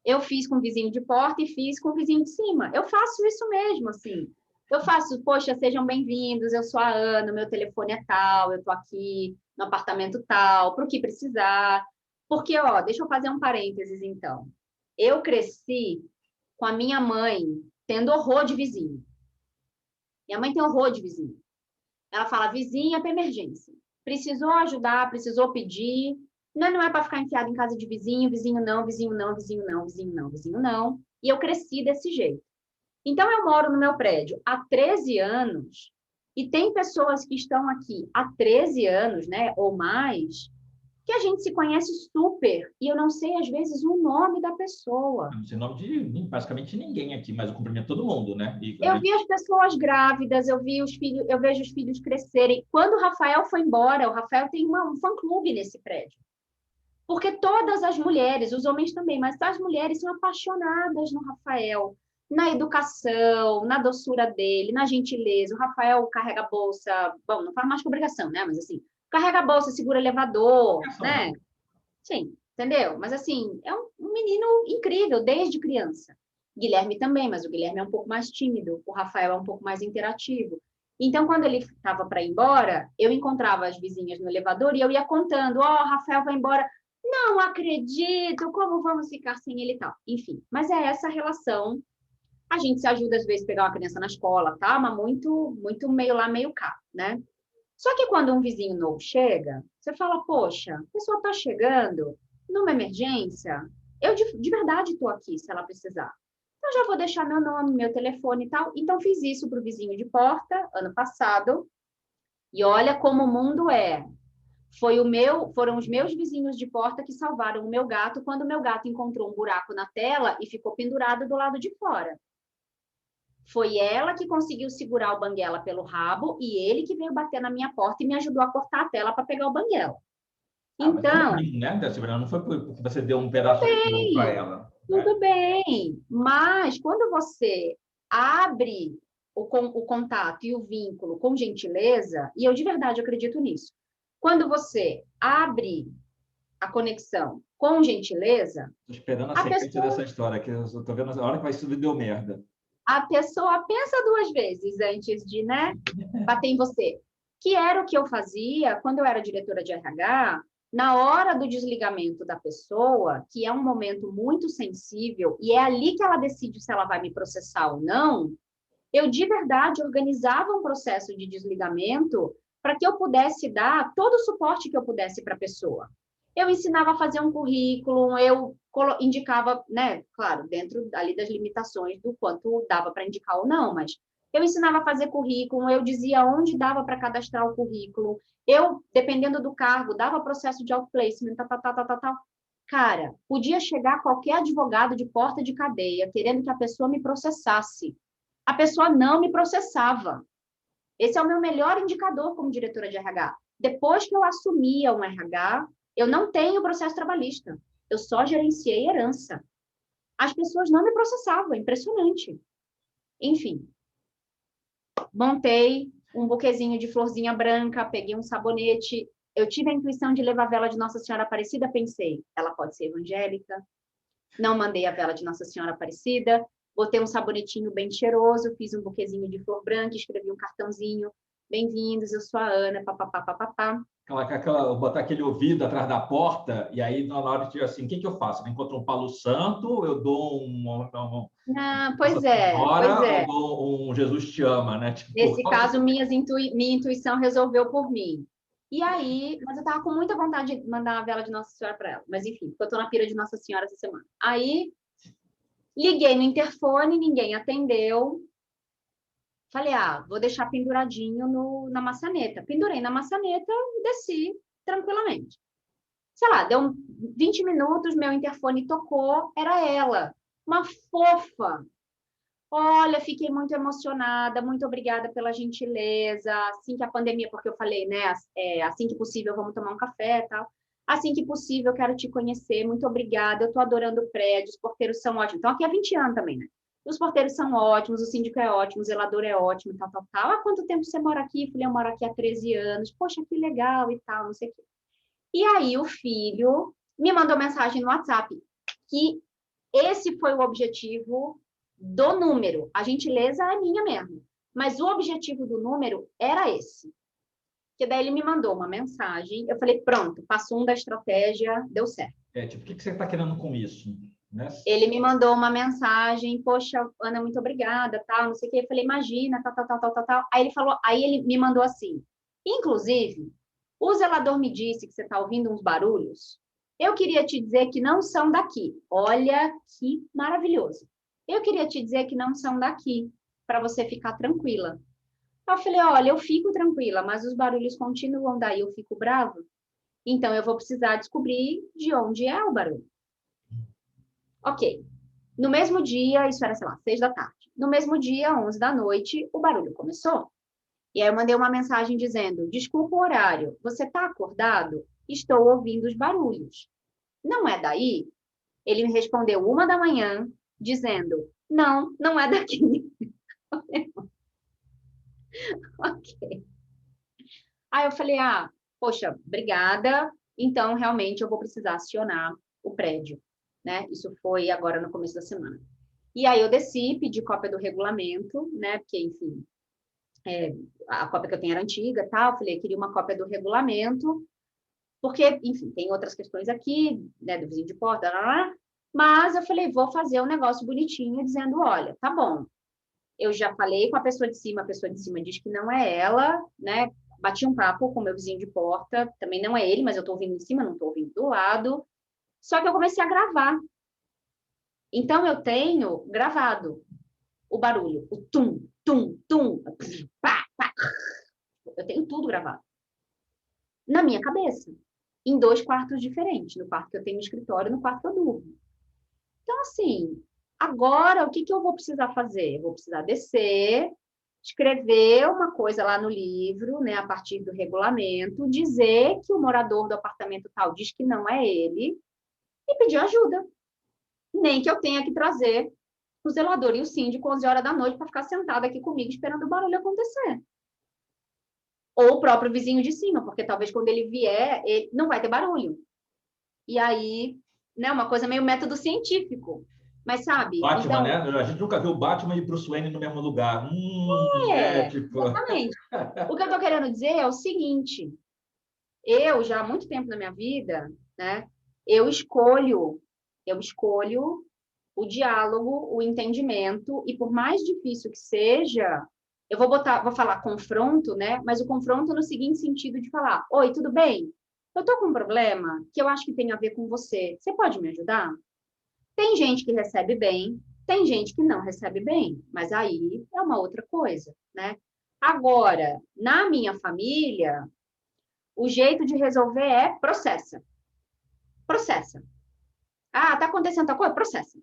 Eu fiz com o vizinho de porta e fiz com o vizinho de cima. Eu faço isso mesmo, assim. Eu faço, poxa, sejam bem-vindos, eu sou a Ana, meu telefone é tal, eu tô aqui no apartamento tal, para o que precisar. Porque, ó, deixa eu fazer um parênteses, então. Eu cresci com a minha mãe tendo horror de vizinho. Minha mãe tem horror de vizinho. Ela fala, vizinha para emergência. Precisou ajudar, precisou pedir. Não é para ficar enfiado em casa de vizinho, vizinho não, vizinho não, vizinho não, vizinho não, vizinho não. E eu cresci desse jeito. Então, eu moro no meu prédio há 13 anos e tem pessoas que estão aqui há 13 anos, né, ou mais, que a gente se conhece super e eu não sei, às vezes, o nome da pessoa. Eu não sei o nome de basicamente ninguém aqui, mas eu cumprimento todo mundo, né? Eu vi as pessoas grávidas, eu vejo os filhos crescerem. Quando o Rafael foi embora, o Rafael tem um fã-clube nesse prédio. Porque todas as mulheres, os homens também, mas as mulheres são apaixonadas no Rafael, na educação, na doçura dele, na gentileza. O Rafael carrega a bolsa, bom, não faz mais que obrigação, né? Mas assim, carrega a bolsa, segura elevador, né? Sim, entendeu? Mas assim, é um menino incrível desde criança. Guilherme também, mas o Guilherme é um pouco mais tímido, o Rafael é um pouco mais interativo. Então, quando ele estava para ir embora, eu encontrava as vizinhas no elevador e eu ia contando: ó, o Rafael vai embora. Não acredito, como vamos ficar sem ele e tal. Enfim, mas é essa relação. A gente se ajuda às vezes a pegar uma criança na escola, tá? Mas muito meio lá, meio cá, né? Só que quando um vizinho novo chega, você fala, poxa, a pessoa está chegando numa emergência, eu de verdade estou aqui se ela precisar. Então, já vou deixar meu nome, meu telefone e tal. Então, fiz isso para o vizinho de porta, ano passado, e olha como o mundo é. Foram os meus vizinhos de porta que salvaram o meu gato quando o meu gato encontrou um buraco na tela e ficou pendurado do lado de fora. Foi ela que conseguiu segurar o banguela pelo rabo e ele que veio bater na minha porta e me ajudou a cortar a tela para pegar o banguela. Então, né, não foi porque você deu um pedaço de bolo para ela. Tudo bem, mas quando você abre o contato e o vínculo com gentileza, e eu de verdade acredito nisso, quando você abre a conexão com gentileza... Estou esperando a sequência dessa história, que eu estou vendo a hora que vai isso deu merda. A pessoa pensa duas vezes antes de, né, bater em você. Que era o que eu fazia quando eu era diretora de RH, na hora do desligamento da pessoa, que é um momento muito sensível, e é ali que ela decide se ela vai me processar ou não, eu de verdade organizava um processo de desligamento para que eu pudesse dar todo o suporte que eu pudesse para a pessoa. Eu ensinava a fazer um currículo, eu indicava, né, claro, dentro ali das limitações do quanto dava para indicar ou não, mas eu ensinava a fazer currículo, eu dizia onde dava para cadastrar o currículo, eu, dependendo do cargo, dava processo de outplacement, tal. Cara, podia chegar qualquer advogado de porta de cadeia querendo que a pessoa me processasse. A pessoa não me processava. Esse é o meu melhor indicador como diretora de RH. Depois que eu assumia um RH, eu não tenho processo trabalhista. Eu só gerenciei herança. As pessoas não me processavam, impressionante. Enfim, montei um buquezinho de florzinha branca, peguei um sabonete. Eu tive a intuição de levar a vela de Nossa Senhora Aparecida, pensei, ela pode ser evangélica. Não mandei a vela de Nossa Senhora Aparecida, botei um sabonetinho bem cheiroso, fiz um buquezinho de flor branca, escrevi um cartãozinho, bem-vindos, eu sou a Ana, papapá. Botar aquele ouvido atrás da porta, e aí na hora de assim, o que eu faço? Eu encontro um palo santo, eu dou Pois é. Ou dou um Jesus te ama, né? Tipo, nesse caso, minha intuição resolveu por mim. E aí, mas eu tava com muita vontade de mandar a vela de Nossa Senhora para ela. Mas enfim, porque eu tô na pira de Nossa Senhora essa semana. Aí, liguei no interfone, ninguém atendeu. Falei, vou deixar penduradinho na maçaneta. Pendurei na maçaneta e desci tranquilamente. Sei lá, deu 20 minutos, meu interfone tocou, era ela, uma fofa. Olha, fiquei muito emocionada, muito obrigada pela gentileza. Assim que a pandemia, porque eu falei, né, assim que possível, vamos tomar um café e tal. Assim que possível, eu quero te conhecer, muito obrigada, eu tô adorando o prédio, os porteiros são ótimos. Então, aqui há 20 anos também, né? Os porteiros são ótimos, o síndico é ótimo, o zelador é ótimo, tal. Há quanto tempo você mora aqui? Filha, eu moro aqui há 13 anos. Poxa, que legal e tal, não sei o quê. E aí o filho me mandou mensagem no WhatsApp que esse foi o objetivo do número. A gentileza é minha mesmo. Mas o objetivo do número era esse. Que daí ele me mandou uma mensagem. Eu falei, pronto, passo 1 da estratégia, deu certo. Tipo, o que você está querendo com isso? Né? Ele me mandou uma mensagem, poxa, Ana, muito obrigada, tal, não sei o quê. Eu falei, imagina, tal. Aí ele me mandou assim, inclusive, o zelador me disse que você está ouvindo uns barulhos. Eu queria te dizer que não são daqui. Olha que maravilhoso. Eu queria te dizer que não são daqui, para você ficar tranquila. Eu falei, olha, eu fico tranquila, mas os barulhos continuam, daí eu fico brava. Então, eu vou precisar descobrir de onde é o barulho. Ok. No mesmo dia, isso era, sei lá, 6 da tarde. No mesmo dia, 11 da noite, o barulho começou. E aí eu mandei uma mensagem dizendo, desculpa o horário, você está acordado? Estou ouvindo os barulhos. Não é daí? Ele me respondeu 1 da manhã, dizendo, não, não é daqui. Ok. Aí eu falei, poxa, obrigada. Então, realmente, eu vou precisar acionar o prédio, né? Isso foi agora no começo da semana. E aí eu desci, pedi cópia do regulamento, né? Porque, enfim, a cópia que eu tenho era antiga, tal. Falei, queria uma cópia do regulamento, porque, enfim, tem outras questões aqui, né? Do vizinho de porta, mas eu falei, vou fazer um negócio bonitinho, dizendo, olha, tá bom. Eu já falei com a pessoa de cima diz que não é ela, né? Bati um papo com o meu vizinho de porta, também não é ele, mas eu tô ouvindo em cima, não tô ouvindo do lado. Só que eu comecei a gravar. Então, eu tenho gravado o barulho, o tum, tum, tum, pá, pá. Eu tenho tudo gravado. Na minha cabeça. Em 2 quartos diferentes. No quarto que eu tenho no escritório e no quarto que eu durmo. Então, assim, agora o que eu vou precisar fazer? Eu vou precisar descer, escrever uma coisa lá no livro, né, a partir do regulamento, dizer que o morador do apartamento tal diz que não é ele e pedir ajuda. Nem que eu tenha que trazer o zelador e o síndico 11 horas da noite para ficar sentado aqui comigo esperando o barulho acontecer. Ou o próprio vizinho de cima, porque talvez quando ele vier, ele não vai ter barulho. E aí, né, uma coisa meio método científico. Mas sabe? Batman, Então, né? A gente nunca viu Batman e Bruce Wayne no mesmo lugar. Tipo... exatamente. O que eu estou querendo dizer é o seguinte: eu já há muito tempo na minha vida, né? Eu escolho o diálogo, o entendimento, e por mais difícil que seja, eu vou falar confronto, né? Mas o confronto no seguinte sentido de falar: oi, tudo bem? Eu tô com um problema que eu acho que tem a ver com você. Você pode me ajudar? Tem gente que recebe bem, tem gente que não recebe bem, mas aí é uma outra coisa, né? Agora, na minha família, o jeito de resolver é processa. Processa. Tá acontecendo tal coisa? Processa.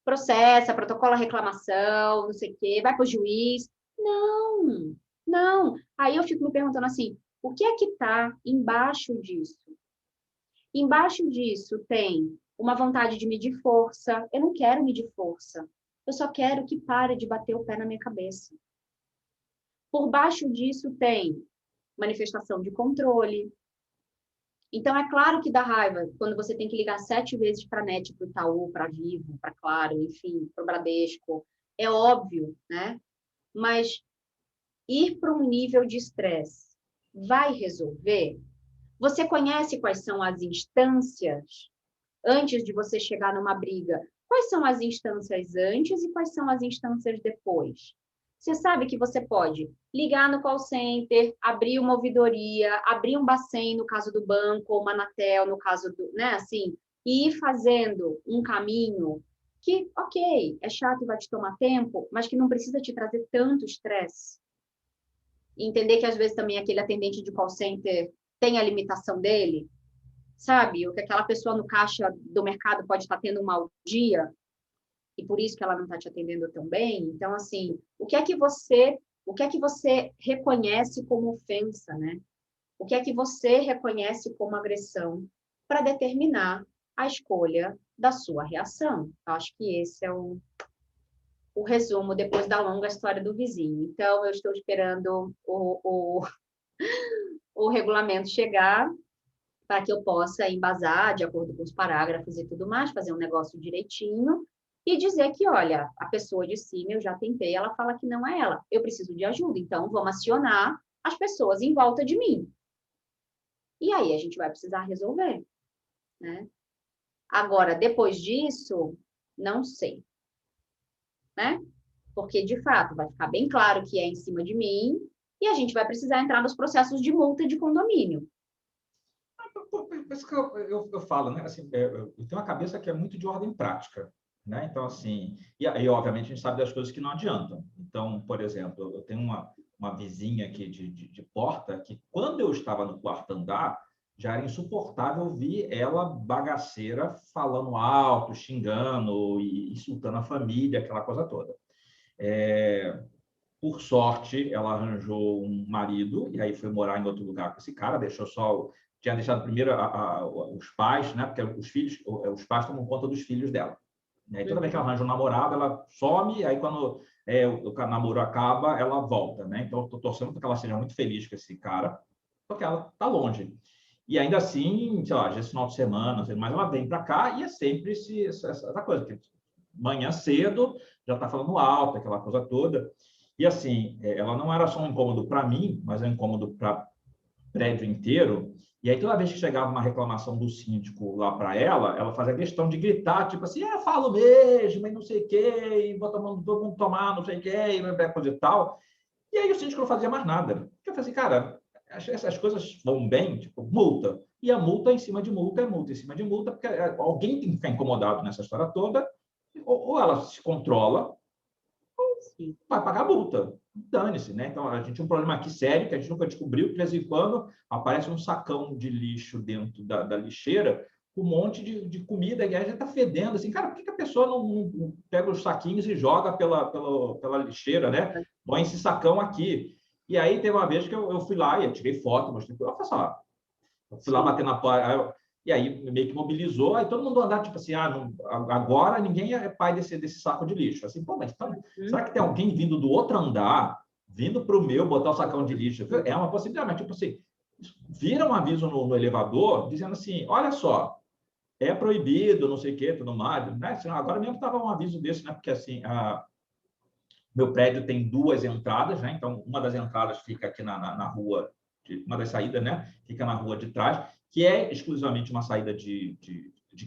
Processa, protocola reclamação, não sei o quê, vai para o juiz. Não, não. Aí eu fico me perguntando assim, o que é que está embaixo disso? Embaixo disso tem uma vontade de medir força. Eu não quero medir força. Eu só quero que pare de bater o pé na minha cabeça. Por baixo disso tem manifestação de controle. Então, é claro que dá raiva quando você tem que ligar 7 vezes para a NET, para o Itaú, para a Vivo, para Claro, enfim, para o Bradesco. É óbvio, né? Mas ir para um nível de estresse vai resolver? Você conhece quais são as instâncias antes de você chegar numa briga? Quais são as instâncias antes e quais são as instâncias depois? Você sabe que você pode ligar no call center, abrir uma ouvidoria, abrir um Bacen no caso do banco, ou uma Anatel no caso do, né, assim, e ir fazendo um caminho que, ok, é chato e vai te tomar tempo, mas que não precisa te trazer tanto estresse. Entender que às vezes também aquele atendente de call center tem a limitação dele, sabe? O que aquela pessoa no caixa do mercado pode estar tendo um mau dia e por isso que ela não está te atendendo tão bem. Então, assim, o que é que você reconhece como ofensa, né? O que é que você reconhece como agressão para determinar a escolha da sua reação? Acho que esse é o resumo depois da longa história do vizinho. Então, eu estou esperando o regulamento chegar para que eu possa embasar de acordo com os parágrafos e tudo mais, fazer um negócio direitinho e dizer que, olha, a pessoa de cima eu já tentei, ela fala que não é ela, eu preciso de ajuda, então vamos acionar as pessoas em volta de mim. E aí a gente vai precisar resolver, né? Agora, depois disso, não sei, né? Porque, de fato, vai ficar bem claro que é em cima de mim e a gente vai precisar entrar nos processos de multa de condomínio. Por isso que eu falo, né? Assim, eu tenho uma cabeça que é muito de ordem prática. né? Então, assim, e aí, obviamente, a gente sabe das coisas que não adiantam. Então, por exemplo, eu tenho uma vizinha aqui de porta que, quando eu estava no quarto andar, já era insuportável ouvir ela bagaceira, falando alto, xingando e insultando a família, aquela coisa toda. Por sorte, ela arranjou um marido e aí foi morar em outro lugar com esse cara, deixou só... Tinha deixado primeiro os pais, né? Porque os pais tomam conta dos filhos dela. E toda vez que ela arranja um namorado, ela some, aí quando o namoro acaba, ela volta, né? Então, eu estou torcendo para que ela seja muito feliz com esse cara, porque ela está longe. E ainda assim, sei lá, já esse final de semana, mas ela vem para cá e é sempre essa coisa, que manhã cedo já está falando alto, aquela coisa toda. E assim, ela não era só um incômodo para mim, mas é um incômodo para o prédio inteiro. E aí, toda vez que chegava uma reclamação do síndico lá para ela fazia questão de gritar, tipo assim, falo mesmo, e não sei o quê, e vou todo mundo tomar, não sei o quê, e coisa e tal. E aí o síndico não fazia mais nada. Eu falei assim, cara, essas coisas vão bem, tipo, multa. E a multa em cima de multa é multa em cima de multa, porque alguém tem que ficar incomodado nessa história toda, ou ela se controla, vai pagar multa. Dane-se, né? Então, a gente tem um problema aqui sério que a gente nunca descobriu, que de vez em quando aparece um sacão de lixo dentro da lixeira, um monte de comida, e aí já está fedendo, assim, cara, por que a pessoa não pega os saquinhos e joga pela lixeira, né? Põe esse sacão aqui. E aí, teve uma vez que eu fui lá e eu tirei foto, mostrei, eu falei assim, eu fui lá bater na porta, e aí meio que mobilizou, aí todo mundo andar, tipo assim, não, agora ninguém é pai desse saco de lixo. Assim, pô, mas então, será que tem alguém vindo do outro andar, vindo para o meu, botar o sacão de lixo? É uma possibilidade, mas tipo assim, vira um aviso no elevador, dizendo assim, olha só, é proibido, não sei o quê, tudo mais, né? Agora mesmo estava um aviso desse, né? Porque assim, meu prédio tem duas entradas, né? Então, uma das entradas fica aqui na rua, uma das saídas, né? Fica na rua de trás, que é exclusivamente uma saída de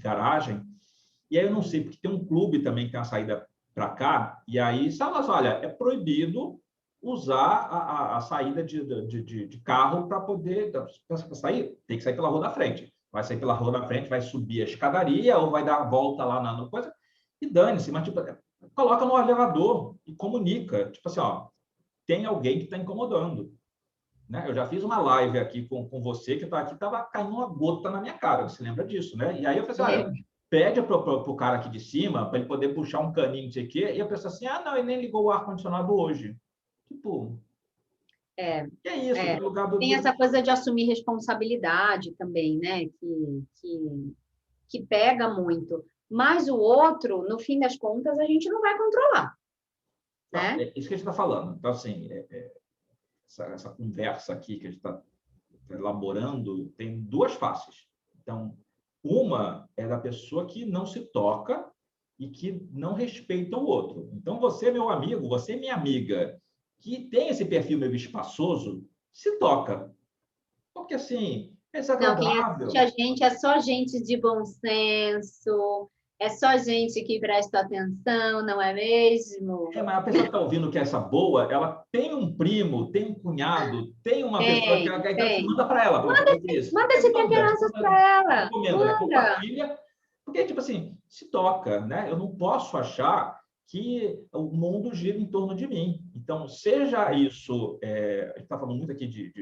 garagem. E aí eu não sei, porque tem um clube também que tem uma saída para cá, e aí, sabe, olha, é proibido usar a saída de carro para poder pra sair, tem que sair pela rua da frente. Vai sair pela rua da frente, vai subir a escadaria ou vai dar a volta lá na coisa, e dane-se, mas tipo, coloca no elevador e comunica, tipo assim, tem alguém que está incomodando. Né? Eu já fiz uma live aqui com você, que aqui, estava caindo uma gota na minha cara, você lembra disso, né? E aí eu falei assim, olha, pede para o cara aqui de cima, para ele poder puxar um caninho, não sei o quê, e eu pensei assim, não, ele nem ligou o ar-condicionado hoje. Tipo, que é isso? No lugar tem essa coisa de assumir responsabilidade também, né? Que pega muito. Mas o outro, no fim das contas, a gente não vai controlar. Né? É isso que a gente está falando. Então, assim, essa conversa aqui que a gente está elaborando tem duas faces. Então, uma é da pessoa que não se toca e que não respeita o outro. Então, você, meu amigo, você, minha amiga, que tem esse perfil meio espaçoso, se toca. Porque, assim, é desagradável. Não, quem assiste a gente é só gente de bom senso, é só gente que presta atenção, não é mesmo? Mas a pessoa que está ouvindo que é essa boa, ela tem um primo, tem um cunhado, tem uma pessoa que manda para ela. Manda esse temperanças para ela. Recomendo, né? Compartilha. Porque, tipo assim, se toca, né? Eu não posso achar que o mundo gira em torno de mim. Então, seja isso... a gente está falando muito aqui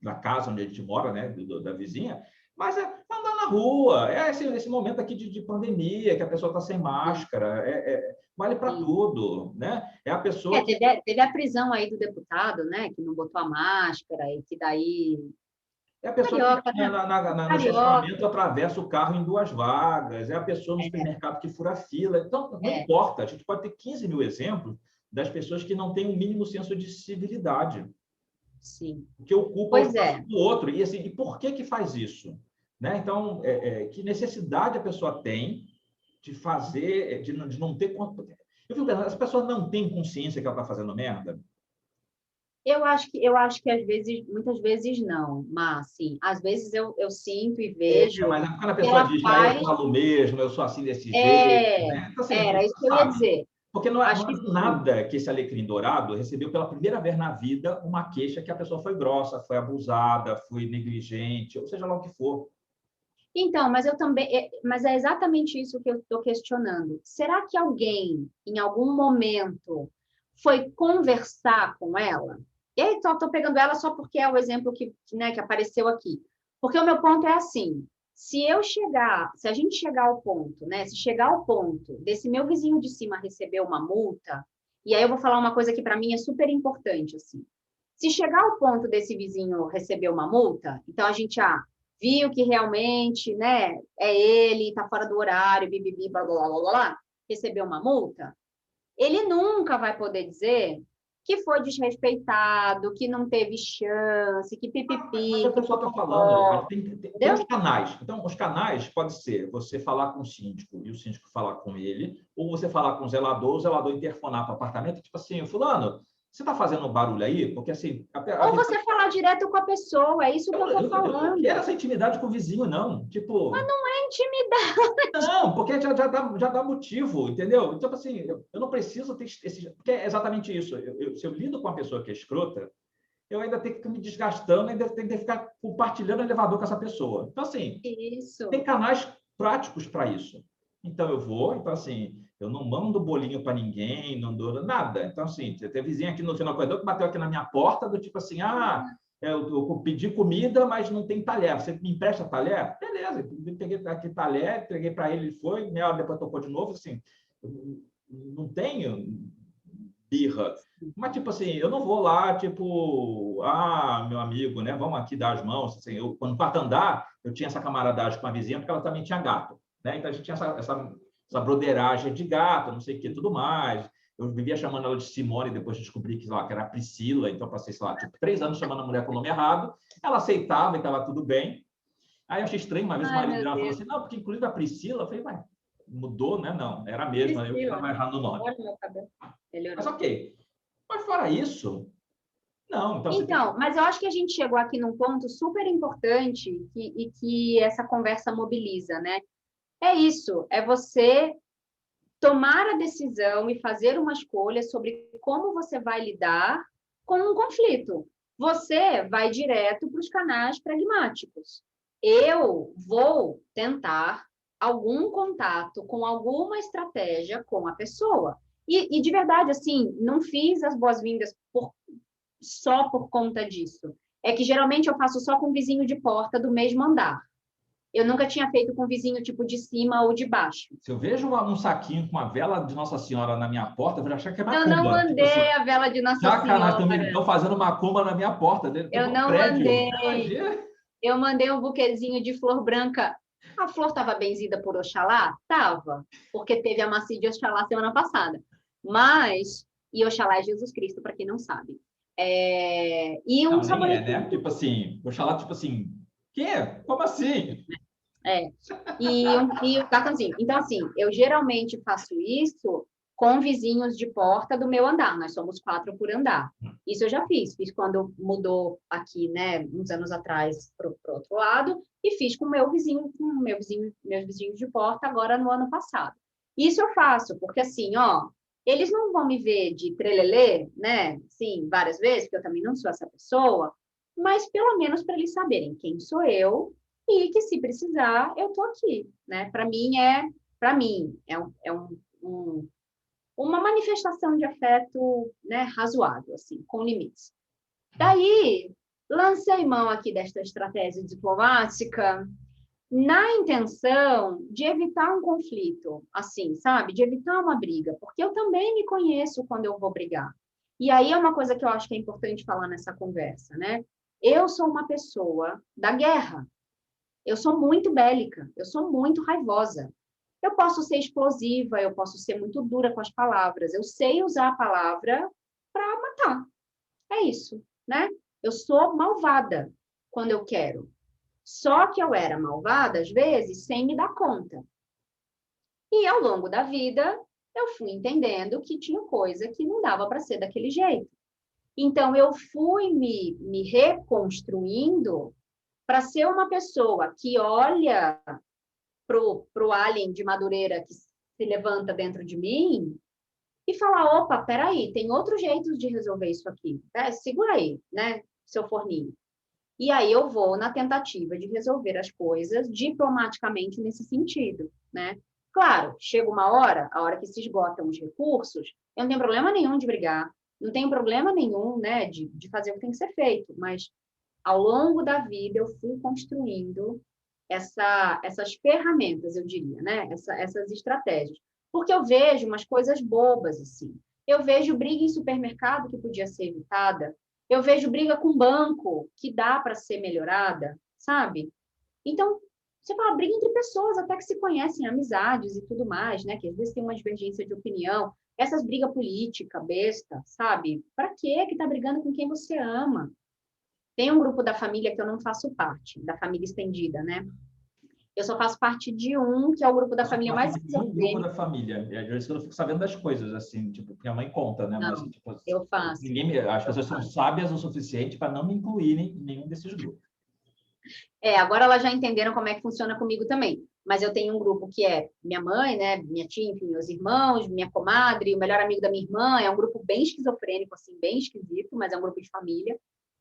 da casa onde a gente mora, né? Da vizinha, mas andar na rua, esse momento aqui de pandemia, que a pessoa está sem máscara, vale para tudo, né? É a pessoa que... Teve a prisão aí do deputado, né? Que não botou a máscara e que daí... É a pessoa que no estacionamento atravessa o carro em duas vagas, é a pessoa no supermercado que fura a fila. Então, não importa, a gente pode ter 15 mil exemplos das pessoas que não têm o mínimo senso de civilidade. Sim. Que ocupa o espaço do outro. E, assim, e por que faz isso? Né? Então, que necessidade a pessoa tem de fazer, de não ter... Eu fico pensando, as pessoas não têm consciência que ela está fazendo merda? Eu acho que às vezes, muitas vezes não, mas sim, às vezes eu sinto e vejo. Mas quando a pessoa diz, eu falo mesmo, eu sou assim desse jeito, né? Então, assim, era isso que eu ia dizer. Porque não é nada que esse alecrim dourado recebeu pela primeira vez na vida uma queixa que a pessoa foi grossa, foi abusada, foi negligente, ou seja lá o que for. Então, mas eu também, mas é exatamente isso que eu estou questionando. Será que alguém, em algum momento, foi conversar com ela? E aí, estou pegando ela só porque é o exemplo que apareceu aqui. Porque o meu ponto é assim: se a gente chegar ao ponto, né? Se chegar ao ponto desse meu vizinho de cima receber uma multa, e aí eu vou falar uma coisa que para mim é super importante, assim. Se chegar ao ponto desse vizinho receber uma multa, então a gente viu que realmente, né, é ele, está fora do horário, bibibi, blá, blá, blá, blá, blá, recebeu uma multa, ele nunca vai poder dizer que foi desrespeitado, que não teve chance, que Mas pipipi, o que pessoal está falando, mas popopó, tem os entendeu? canais. Então, os canais pode ser você falar com o síndico e o síndico falar com ele, ou você falar com o zelador interfonar para o apartamento, tipo assim, fulano, você está fazendo barulho aí? Porque assim, Ou você falar direto com a pessoa, é isso que eu estou eu não falando. quero essa intimidade com o vizinho, não. Tipo, Não é intimidade. não, porque já dá motivo, entendeu? Então, assim, eu não preciso ter esse. Porque é exatamente isso. Se eu lido com uma pessoa que é escrota, eu ainda tenho que ficar me desgastando, ainda tenho que ficar compartilhando o elevador com essa pessoa. Então, assim, tem Isso. canais práticos para isso. Então, eu vou, então, assim, eu não mando bolinho para ninguém, não dou nada. Então, assim, tem vizinho aqui no final do corredor que bateu aqui na minha porta, do tipo assim, eu pedi comida, mas não tem talher. Você me empresta talher? Beleza, eu peguei aqui talher, entreguei para ele, ele foi, meia hora depois tocou de novo, assim, eu não tenho birra. Mas, tipo assim, eu não vou lá, tipo, meu amigo, né? Vamos aqui dar as mãos. Assim, no quarto andar, eu tinha essa camaradagem com a vizinha, porque ela também tinha gato, né? Então, a gente tinha essa broderagem de gato, não sei o que, tudo mais. Eu vivia chamando ela de Simone, depois descobri que, lá, que era Priscila, então passei, sei lá, tipo, 3 anos chamando a mulher com o nome errado. Ela aceitava e estava tudo bem. Aí eu achei estranho, uma vez o Ai, marido meu dela falou Deus. assim, não, porque inclusive a Priscila, eu falei, vai, mudou, né? Não, era a mesma, eu que Priscila. estava errado no nome. Olha o meu cabelo. Mas Melhorou. ok. Mas fora isso, não. Então, você tem. Então, mas eu acho que a gente chegou aqui num ponto super importante e que essa conversa mobiliza, né? É isso, é você tomar a decisão e fazer uma escolha sobre como você vai lidar com um conflito. Você vai direto para os canais pragmáticos. Eu vou tentar algum contato com alguma estratégia com a pessoa. E de verdade, assim, não fiz as boas-vindas só por conta disso. É que geralmente eu faço só com vizinho de porta do mesmo andar. Eu nunca tinha feito com vizinho tipo de cima ou de baixo. Se eu vejo um saquinho com uma vela de Nossa Senhora na minha porta, eu vou achar que é Eu não macumba. Tipo mandei assim, a vela de Nossa sacanagem, Senhora. estão fazendo macumba na minha porta, dentro Eu do não prédio. mandei. Imagina. Eu mandei um buquezinho de flor branca. A flor estava benzida por Oxalá? Tava, porque teve a macia de Oxalá semana passada. Mas, e Oxalá é Jesus Cristo, para quem não sabe. E um Não, nem é, né? sabonetinho. Tipo assim, vou falar, tipo assim, quê? Como assim? É. E o cartãozinho. Então, assim, eu geralmente faço isso com vizinhos de porta do meu andar. Nós somos 4 por andar. Isso eu já fiz. Fiz quando mudou aqui, né, uns anos atrás para o outro lado, e fiz meus vizinhos de porta agora no ano passado. Isso eu faço, porque assim, ó, eles não vão me ver de trelelê, né, sim, várias vezes, porque eu também não sou essa pessoa, mas pelo menos para eles saberem quem sou eu e que se precisar, eu tô aqui, né? Para mim, uma manifestação de afeto, né, razoável, assim, com limites. Daí, lancei mão aqui desta estratégia diplomática na intenção de evitar um conflito, assim, sabe? De evitar uma briga, porque eu também me conheço quando eu vou brigar. E aí é uma coisa que eu acho que é importante falar nessa conversa, né? Eu sou uma pessoa da guerra. Eu sou muito bélica, eu sou muito raivosa. Eu posso ser explosiva, eu posso ser muito dura com as palavras. Eu sei usar a palavra para matar. É isso, né? Eu sou malvada quando eu quero. Só que eu era malvada, às vezes, sem me dar conta. E ao longo da vida, eu fui entendendo que tinha coisa que não dava para ser daquele jeito. Então, eu fui me reconstruindo para ser uma pessoa que olha pro alien de Madureira que se levanta dentro de mim e fala, opa, peraí, tem outros jeitos de resolver isso aqui. Segura aí, né, seu forninho. E aí eu vou na tentativa de resolver as coisas diplomaticamente nesse sentido, né? Claro, chega uma hora, a hora que se esgotam os recursos, eu não tenho problema nenhum de brigar, não tenho problema nenhum, né, de fazer o que tem que ser feito, mas ao longo da vida eu fui construindo essas ferramentas, eu diria, né? Essas estratégias. Porque eu vejo umas coisas bobas, assim. Eu vejo briga em supermercado que podia ser evitada. Eu vejo briga com banco que dá para ser melhorada, sabe? Então, você fala briga entre pessoas, até que se conhecem, amizades e tudo mais, né? Que às vezes tem uma divergência de opinião. Essas brigas política, besta, sabe? Para quê que tá brigando com quem você ama? Tem um grupo da família que eu não faço parte, da família estendida, né? Eu só faço parte de um, que é o grupo da Faço família parte mais de um grupo esquizofrênico. da família. E às vezes eu não fico sabendo das coisas, assim, tipo, minha mãe conta, né? Mas, Não, tipo, eu faço. as Eu pessoas são faço. sábias o suficiente para não me incluírem em nenhum desses grupos. Agora elas já entenderam como é que funciona comigo também. Mas eu tenho um grupo que é minha mãe, né? Minha tia, enfim, meus irmãos, minha comadre, o melhor amigo da minha irmã. É um grupo bem esquizofrênico, assim, bem esquisito, mas é um grupo de família.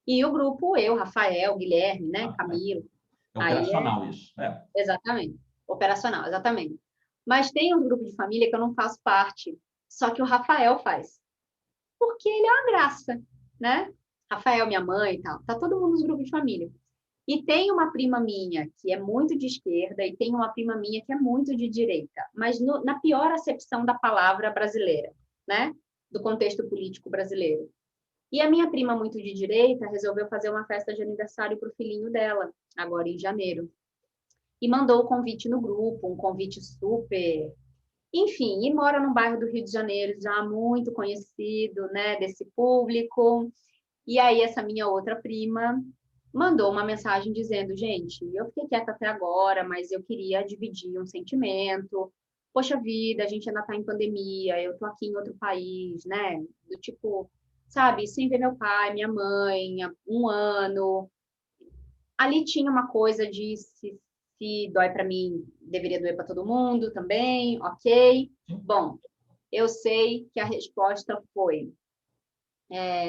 E o grupo, eu, Rafael, Guilherme, né? Ah, Camilo. é Aí é operacional isso. É. exatamente. Operacional, exatamente. Mas tem um grupo de família que eu não faço parte. Só que o Rafael faz. Porque ele é uma graça, né? Rafael, minha mãe e tal. Tá todo mundo nos grupos de família. E tem uma prima minha que é muito de esquerda e tem uma prima minha que é muito de direita, mas na pior acepção da palavra brasileira, né? Do contexto político brasileiro. E a minha prima muito de direita resolveu fazer uma festa de aniversário para o filhinho dela, agora em janeiro. E mandou o convite no grupo, um convite super. Enfim, e mora num bairro do Rio de Janeiro, já muito conhecido, né, desse público. E aí, essa minha outra prima mandou uma mensagem dizendo: gente, eu fiquei quieta até agora, mas eu queria dividir um sentimento. Poxa vida, a gente ainda está em pandemia, eu tô aqui em outro país, né? Do tipo, sabe, sem ver meu pai, minha mãe, há um ano. Ali tinha uma coisa de se dói para mim, deveria doer para todo mundo também, ok. Bom, eu sei que a resposta foi: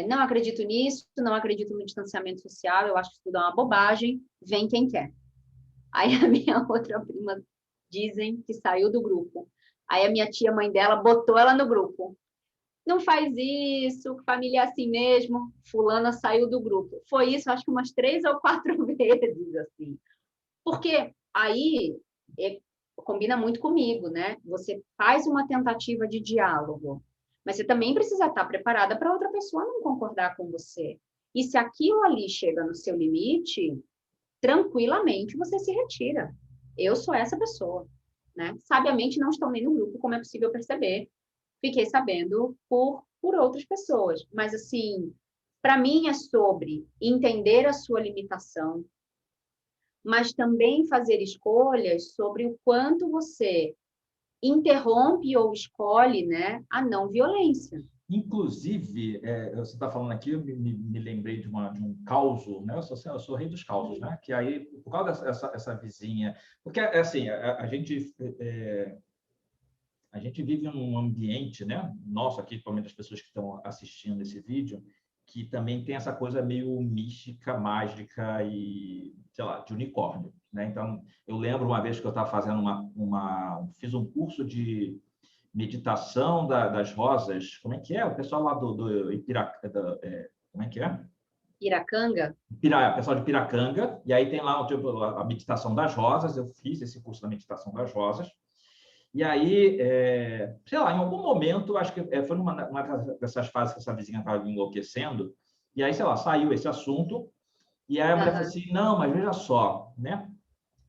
não acredito nisso, não acredito no distanciamento social, eu acho que isso tudo é uma bobagem, vem quem quer. Aí a minha outra prima dizem que saiu do grupo. Aí a minha tia, mãe dela, botou ela no grupo. Não faz isso, família é assim mesmo. Fulana saiu do grupo. Foi isso, acho que umas 3 ou 4 vezes, assim. Porque aí combina muito comigo, né? Você faz uma tentativa de diálogo, mas você também precisa estar preparada para outra pessoa não concordar com você. E se aquilo ali chega no seu limite, tranquilamente você se retira. Eu sou essa pessoa, né? Sabiamente não estou nem no grupo, como é possível perceber. Fiquei sabendo por outras pessoas, mas assim, para mim é sobre entender a sua limitação, mas também fazer escolhas sobre o quanto você interrompe ou escolhe, né, a não violência. Inclusive, você está falando aqui, eu me lembrei de um causo, né? Eu sou rei dos causos, né? Que aí, por causa dessa vizinha, porque assim, a gente vive num ambiente, né? Nosso aqui, principalmente as pessoas que estão assistindo esse vídeo, que também tem essa coisa meio mística, mágica e, sei lá, de unicórnio, né? Então, eu lembro uma vez que eu estava fazendo fiz um curso de meditação das rosas. Como é que é? O pessoal lá do Ipiracanga. Como é que é? Piracanga? Pessoal de Piracanga. E aí tem lá tipo, a meditação das rosas. Eu fiz esse curso da meditação das rosas. E aí, sei lá, em algum momento, acho que foi uma dessas fases que essa vizinha estava enlouquecendo. E aí, sei lá, saiu esse assunto. E aí a mulher falou assim: não, mas veja só, né?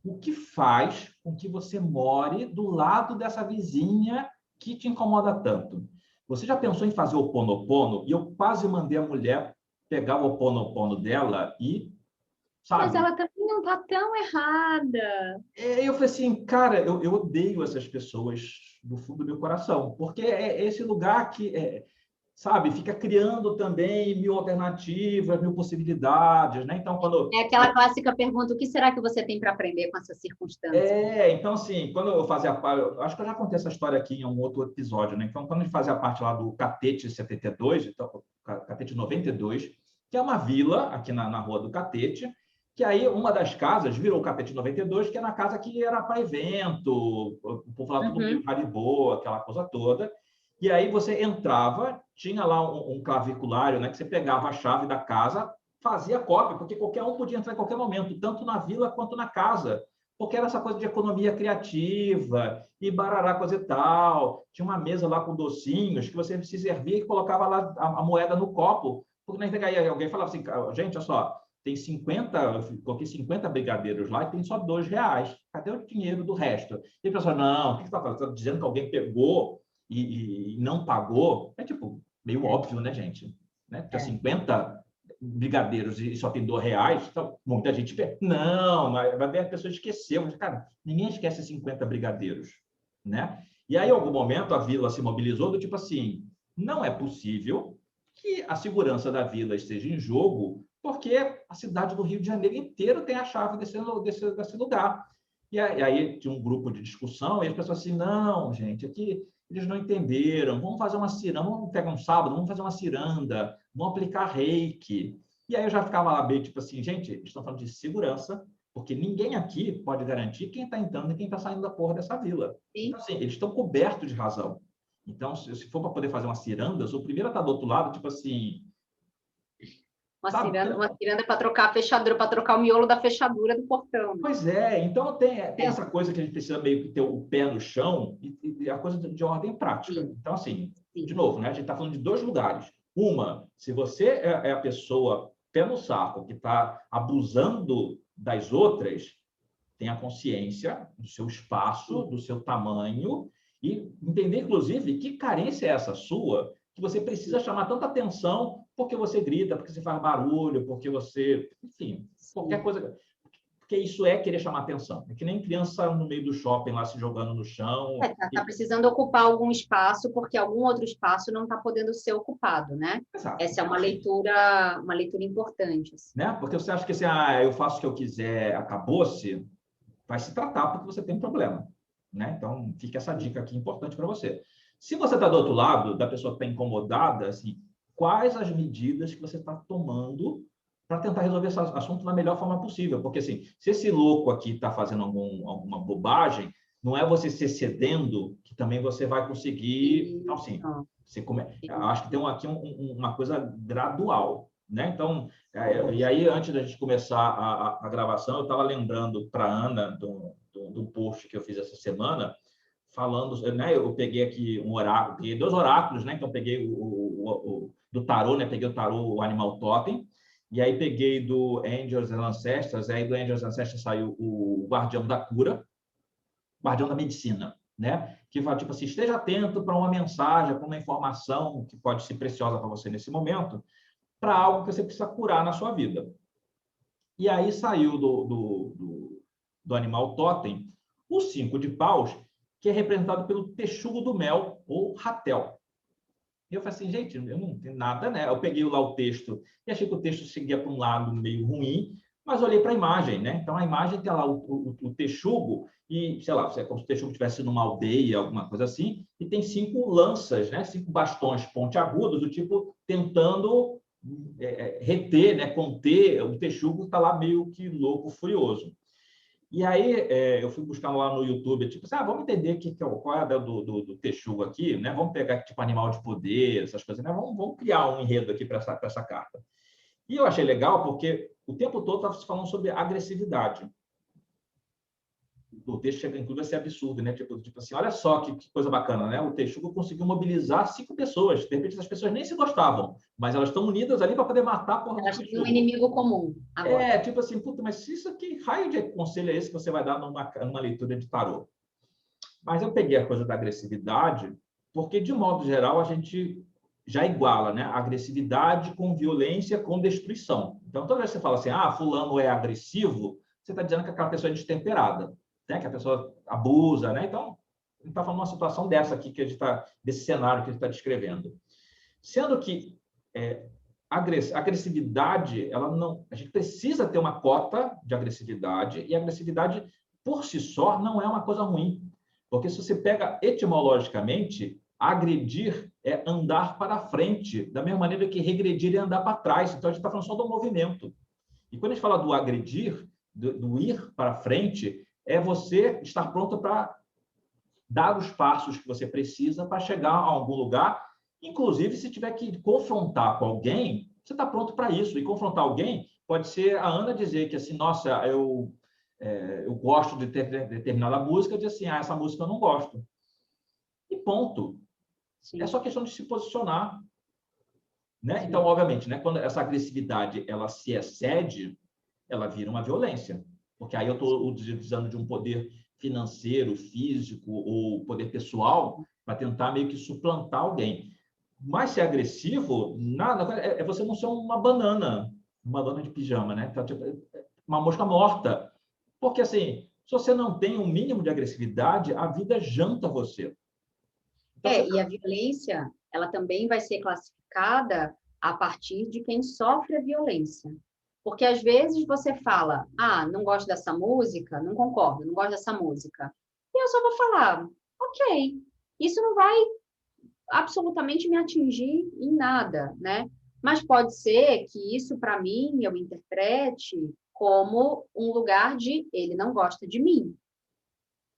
O que faz com que você more do lado dessa vizinha que te incomoda tanto? Você já pensou em fazer o Ho'oponopono? E eu quase mandei a mulher pegar o Ho'oponopono dela e, Mas sabe? ela também não está tão errada. Eu falei assim, cara, eu odeio essas pessoas do fundo do meu coração, porque é esse lugar que, sabe, fica criando também mil alternativas, mil possibilidades, né? Então, quando É aquela clássica pergunta: o que será que você tem para aprender com essa circunstância? Então, assim, quando eu fazia parte, acho que eu já contei essa história aqui em um outro episódio, né? Então, quando a gente fazia parte lá do Catete 72, então, Catete 92, que é uma vila aqui na Rua do Catete, que aí uma das casas virou o Capete 92, que era a casa que era para evento, o povo lá tudo meio boa, aquela coisa toda. E aí você entrava, tinha lá um claviculário, né, que você pegava a chave da casa, fazia cópia, porque qualquer um podia entrar em qualquer momento, tanto na vila quanto na casa, porque era essa coisa de economia criativa, e barará, coisa e tal. Tinha uma mesa lá com docinhos, que você se servia e colocava lá a moeda no copo, porque aí alguém falava assim, gente, olha só, tem 50, eu coloquei 50 brigadeiros lá e tem só R$2. Cadê o dinheiro do resto? E a pessoa, não, o que você está falando? Você está dizendo que alguém pegou e não pagou? É tipo, meio óbvio, né, gente? Né? Porque 50 brigadeiros e só tem R$2, então, muita gente pega. Não, mas a pessoa esqueceu. Mas, cara, ninguém esquece 50 brigadeiros, né? E aí, em algum momento, a vila se mobilizou do tipo assim, não é possível que a segurança da vila esteja em jogo, porque a cidade do Rio de Janeiro inteira tem a chave desse lugar. E aí tinha um grupo de discussão, e as pessoas assim, não, gente, aqui eles não entenderam, vamos fazer uma ciranda, vamos pegar um sábado, vamos fazer uma ciranda, vamos aplicar reiki. E aí eu já ficava lá bem, tipo assim, gente, eles estão falando de segurança, porque ninguém aqui pode garantir quem está entrando e quem está saindo da porra dessa vila. Então, assim, eles estão cobertos de razão. Então, se for para poder fazer uma ciranda, eu sou o primeiro a estar do outro lado, tipo assim... Uma ciranda para trocar a fechadura, para trocar o miolo da fechadura do portão. Pois é, então tem essa coisa que a gente precisa meio que ter o pé no chão e a coisa de ordem prática. Sim. Então, assim, de novo, né, a gente está falando de dois lugares. Uma, se você é a pessoa pé no saco que está abusando das outras, tenha consciência do seu espaço, do seu tamanho e entender, inclusive, que carência é essa sua que você precisa chamar tanta atenção porque você grita, porque você faz barulho, porque você... Enfim, qualquer coisa... Porque isso é querer chamar atenção. É que nem criança no meio do shopping lá se jogando no chão. Está precisando ocupar algum espaço porque algum outro espaço não está podendo ser ocupado, né? Exato. Essa é uma leitura importante. Assim. Né? Porque você acha que assim, eu faço o que eu quiser, acabou-se, vai se tratar porque você tem um problema. Né? Então, fica essa dica aqui importante para você. Se você está do outro lado, da pessoa que está incomodada, assim, quais as medidas que você está tomando para tentar resolver esse assunto da melhor forma possível? Porque, assim, se esse louco aqui está fazendo alguma bobagem, não é você se cedendo que também você vai conseguir... Então, assim, eu acho que tem aqui uma coisa gradual, né? Então, e aí, antes da gente começar a gravação, eu estava lembrando para a Ana do post que eu fiz essa semana, falando, né? Eu peguei aqui um oráculo, peguei 2 oráculos, né? Então, peguei do tarô, né? Peguei o tarô, o Animal Totem, e aí peguei do Angels and Ancestors, aí do Angels and Ancestors saiu o Guardião da Cura, Guardião da Medicina, né? Que vai, tipo assim, esteja atento para uma mensagem, para uma informação que pode ser preciosa para você nesse momento, para algo que você precisa curar na sua vida. E aí saiu do Animal Totem o 5 de paus, que é representado pelo texugo do mel, ou ratel. E eu falei assim, gente, eu não tenho nada, né? Eu peguei lá o texto e achei que o texto seguia para um lado meio ruim, mas olhei para a imagem, né? Então, a imagem tem lá o texugo e, sei lá, é como se o texugo estivesse numa aldeia, alguma coisa assim, e tem 5 lanças, né? 5 bastões pontiagudos, do tipo, tentando reter, né? Conter o texugo que está lá meio que louco, furioso. E aí eu fui buscar lá no YouTube, tipo assim, vamos entender qual é a do texugo aqui, né? Vamos pegar tipo animal de poder, essas coisas, né? Vamos criar um enredo aqui para essa carta. E eu achei legal porque o tempo todo estava se falando sobre agressividade. O texto chega, inclusive, a ser absurdo, né? Tipo assim, olha só que coisa bacana, né? O texugo conseguiu mobilizar 5 pessoas. De repente, essas pessoas nem se gostavam, mas elas estão unidas ali para poder matar a porra do texugo. Elas têm um inimigo comum. Agora. Tipo assim, puta, mas isso aqui, raio de conselho é esse que você vai dar numa leitura de tarô? Mas eu peguei a coisa da agressividade, porque, de modo geral, a gente já iguala, né? Agressividade com violência, com destruição. Então, toda vez que você fala assim, fulano é agressivo, você está dizendo que aquela pessoa é destemperada, né? Que a pessoa abusa, né? Então, a gente está falando de uma situação dessa aqui, desse cenário que a gente está descrevendo. Sendo que agressividade, a gente precisa ter uma cota de agressividade, e a agressividade, por si só, não é uma coisa ruim. Porque se você pega etimologicamente, agredir é andar para frente, da mesma maneira que regredir é andar para trás. Então, a gente está falando só do movimento. E quando a gente fala do agredir, do ir para frente, é você estar pronto para dar os passos que você precisa para chegar a algum lugar. Inclusive, se tiver que confrontar com alguém, você está pronto para isso. E confrontar alguém pode ser a Ana dizer que, assim, nossa, eu gosto de determinada música, dizer assim, essa música eu não gosto. E ponto. Sim. É só questão de se posicionar. Né? Sim. Então, obviamente, né, quando essa agressividade ela se excede, ela vira uma violência. Porque aí eu estou utilizando de um poder financeiro, físico ou poder pessoal para tentar meio que suplantar alguém. Mas ser agressivo, nada, é você não ser uma banana de pijama, né? Então, tipo, uma mosca morta. Porque, assim, se você não tem um mínimo de agressividade, a vida janta você. Então, E a violência, ela também vai ser classificada a partir de quem sofre a violência. Porque às vezes você fala, não gosto dessa música, não concordo, não gosto dessa música. E eu só vou falar, ok, isso não vai absolutamente me atingir em nada, né? Mas pode ser que isso, para mim, eu interprete como um lugar de ele não gosta de mim,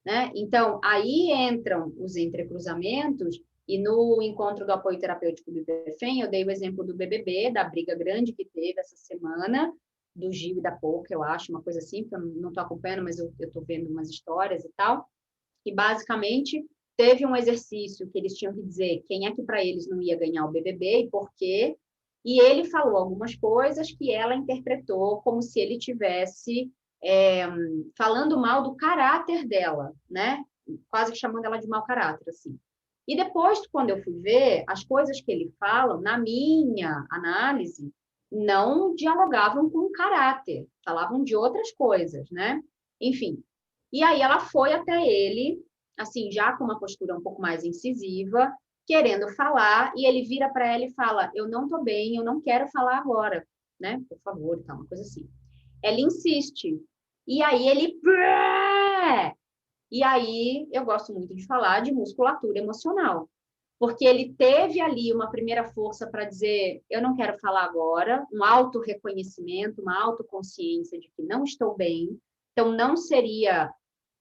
né? Então, aí entram os entrecruzamentos, e no encontro do apoio terapêutico do IBFEM, eu dei o exemplo do BBB, da briga grande que teve essa semana, do Gil e da Pouca, eu acho, uma coisa assim, que eu não estou acompanhando, mas eu estou vendo umas histórias e tal, e basicamente teve um exercício que eles tinham que dizer quem é que para eles não ia ganhar o BBB e por quê, e ele falou algumas coisas que ela interpretou como se ele tivesse falando mal do caráter dela, né? Quase que chamando ela de mau caráter, assim. E depois, quando eu fui ver, as coisas que ele fala, na minha análise, não dialogavam com o caráter, falavam de outras coisas, né? Enfim. E aí ela foi até ele, assim, já com uma postura um pouco mais incisiva, querendo falar, e ele vira para ela e fala: eu não tô bem, eu não quero falar agora, né? Por favor, então, uma coisa assim. Ela insiste. E aí ele... E aí eu gosto muito de falar de musculatura emocional, porque ele teve ali uma primeira força para dizer, eu não quero falar agora, um autorreconhecimento, uma autoconsciência de que não estou bem, então não seria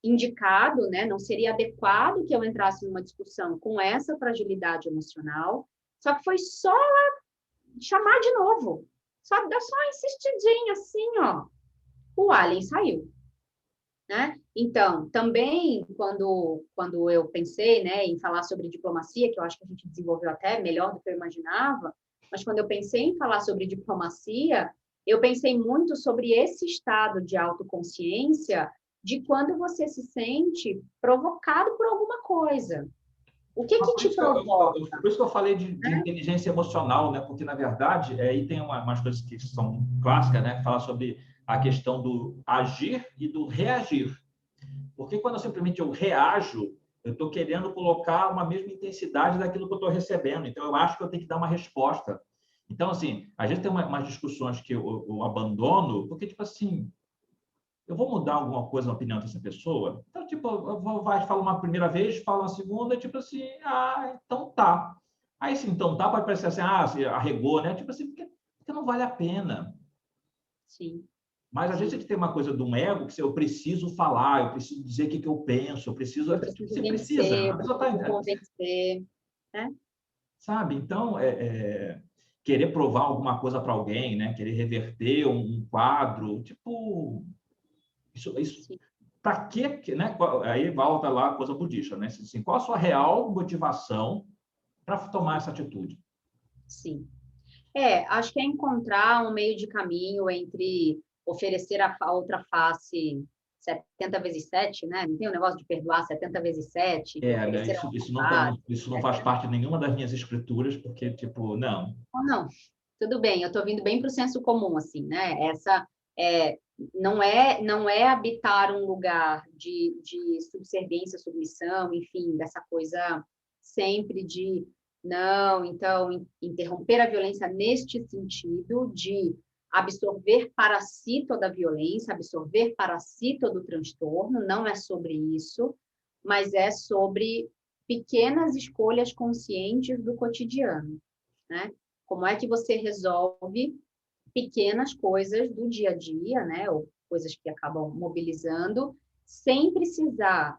indicado, né? Não seria adequado que eu entrasse numa discussão com essa fragilidade emocional, só que foi só chamar de novo, só dar só uma insistidinha assim, ó. O alien saiu. Né? Então, também, quando eu pensei, né, em falar sobre diplomacia, que eu acho que a gente desenvolveu até melhor do que eu imaginava, mas quando eu pensei em falar sobre diplomacia, eu pensei muito sobre esse estado de autoconsciência de quando você se sente provocado por alguma coisa. O que que te provoca? Por isso que eu falei de Né? inteligência emocional, né? Porque, na verdade, aí tem umas coisas que são clássicas, né? Que fala sobre a questão do agir e do reagir. Porque quando simplesmente eu reajo, eu estou querendo colocar uma mesma intensidade daquilo que eu estou recebendo. Então, eu acho que eu tenho que dar uma resposta. Então, assim, a gente tem umas discussões que eu abandono, porque, tipo assim, eu vou mudar alguma coisa na opinião dessa pessoa? Então, tipo, vai falar uma primeira vez, fala uma segunda, tipo assim, então tá. Aí, sim, então tá, pode parecer assim, você arregou, né? Tipo assim, porque não vale a pena. Sim. Mas a gente tem uma coisa de um ego que eu preciso falar, eu preciso dizer o que eu penso, eu preciso. Eu Tipo, preciso você precisa, vencer, a eu pessoa preciso está. convencer, né? Sabe? Então, querer provar alguma coisa para alguém, né? Querer reverter um quadro, tipo. Isso Sim. para quê? Né? Aí volta lá a coisa budista, né? Assim, qual a sua real motivação para tomar essa atitude? Sim. Acho que é encontrar um meio de caminho entre oferecer a outra face 70 vezes 7, né? Não tem o negócio de perdoar 70 vezes 7, de Né? oferecer a outra face. Isso não faz parte de nenhuma das minhas escrituras, porque, tipo, não. Não, tudo bem, eu estou vindo bem para o senso comum, assim, né? Não é habitar um lugar de subserviência, submissão, enfim, dessa coisa sempre de não, então, interromper a violência neste sentido de absorver para si toda a violência, absorver para si todo o transtorno, não é sobre isso, mas é sobre pequenas escolhas conscientes do cotidiano, né? Como é que você resolve pequenas coisas do dia a dia, né? Ou coisas que acabam mobilizando, sem precisar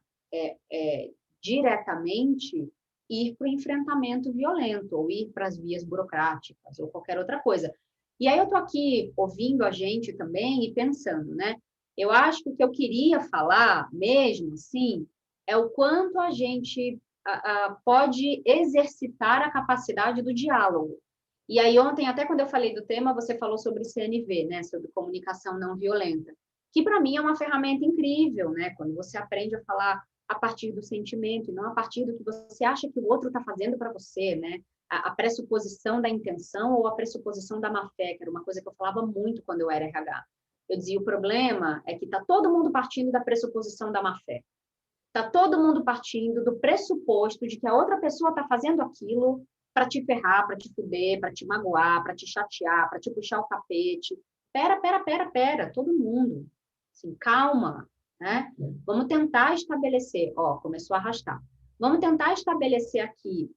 diretamente ir para o enfrentamento violento, ou ir para as vias burocráticas, ou qualquer outra coisa. E aí eu estou aqui ouvindo a gente também e pensando, né? Eu acho que o que eu queria falar mesmo, assim, é o quanto a gente pode exercitar a capacidade do diálogo. E aí ontem, até quando eu falei do tema, você falou sobre CNV, né? Sobre comunicação não violenta, que para mim é uma ferramenta incrível, né? Quando você aprende a falar a partir do sentimento, e não a partir do que você acha que o outro está fazendo para você, né? A pressuposição da intenção ou a pressuposição da má-fé, que era uma coisa que eu falava muito quando eu era RH. Eu dizia, o problema é que está todo mundo partindo da pressuposição da má-fé. Está todo mundo partindo do pressuposto de que a outra pessoa está fazendo aquilo para te ferrar, para te fuder, para te magoar, para te chatear, para te puxar o tapete. Pera, todo mundo. Assim, calma, né? Vamos tentar estabelecer, ó, começou a arrastar. Vamos tentar estabelecer aqui,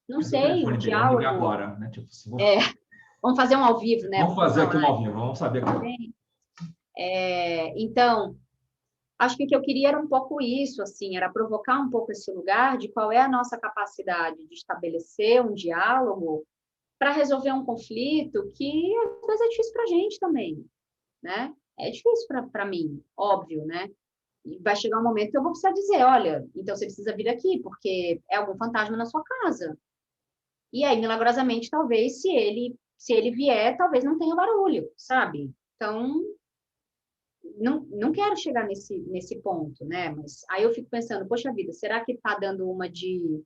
não sei, um diálogo. Vamos ligar agora, né? Tipo, vamos fazer um ao vivo, né? Vamos fazer aqui um ao vivo, vamos saber aqui. Então, acho que o que eu queria era um pouco isso, assim, era provocar um pouco esse lugar de qual é a nossa capacidade de estabelecer um diálogo para resolver um conflito que às vezes é difícil para a gente também, né? É difícil para mim, óbvio, né? E vai chegar um momento que eu vou precisar dizer, olha, então você precisa vir aqui, porque é algum fantasma na sua casa. E aí, milagrosamente, talvez, se ele vier, talvez não tenha barulho, sabe? Então, não quero chegar nesse ponto, né? Mas aí eu fico pensando, poxa vida, será que tá dando uma de,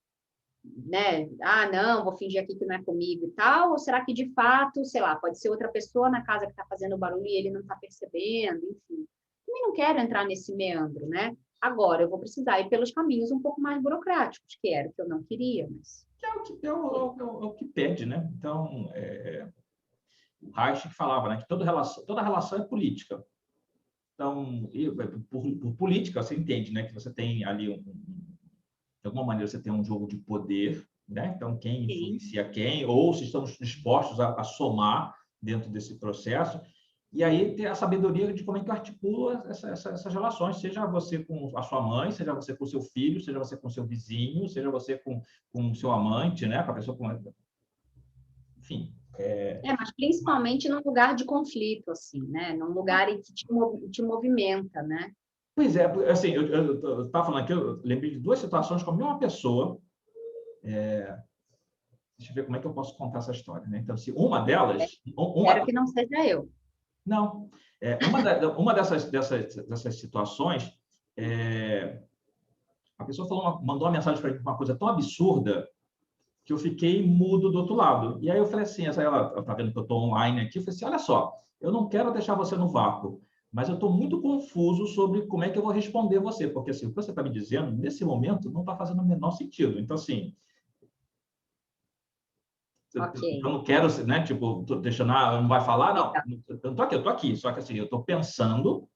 né? Ah, não, vou fingir aqui que não é comigo e tal, ou será que de fato, sei lá, pode ser outra pessoa na casa que tá fazendo barulho e ele não tá percebendo, enfim. Também não quero entrar nesse meandro, né? Agora, eu vou precisar ir pelos caminhos um pouco mais burocráticos, que era o que eu não queria, mas... É o que pede, né? Então, o Reich falava, né, que toda relação é política. Então, por política, você entende, né, que você tem ali, de alguma maneira, você tem um jogo de poder, né? Então, quem influencia quem, ou se estamos dispostos a somar dentro desse processo. E aí, ter a sabedoria de como é que articula essas relações, seja você com a sua mãe, seja você com o seu filho, seja você com o seu vizinho, seja você com o seu amante, né? Com a pessoa com... Enfim. mas principalmente num lugar de conflito, assim, né? Num lugar em que te movimenta, né? Pois é, assim, eu estava falando aqui, eu lembrei de duas situações com a mesma pessoa. Deixa eu ver como é que eu posso contar essa história, né? Então, se uma delas... Espero que não seja eu. Não. Uma dessas situações, a pessoa mandou uma mensagem para mim, uma coisa tão absurda, que eu fiquei mudo do outro lado. E aí eu falei assim, ela está vendo que eu estou online aqui, eu falei assim, olha só, eu não quero deixar você no vácuo, mas eu estou muito confuso sobre como é que eu vou responder você, porque assim, o que você está me dizendo, nesse momento, não está fazendo o menor sentido. Então, assim, okay. Eu não quero, né, tipo, deixando, não vai falar, não. Eu não estou aqui, só que assim, eu estou pensando...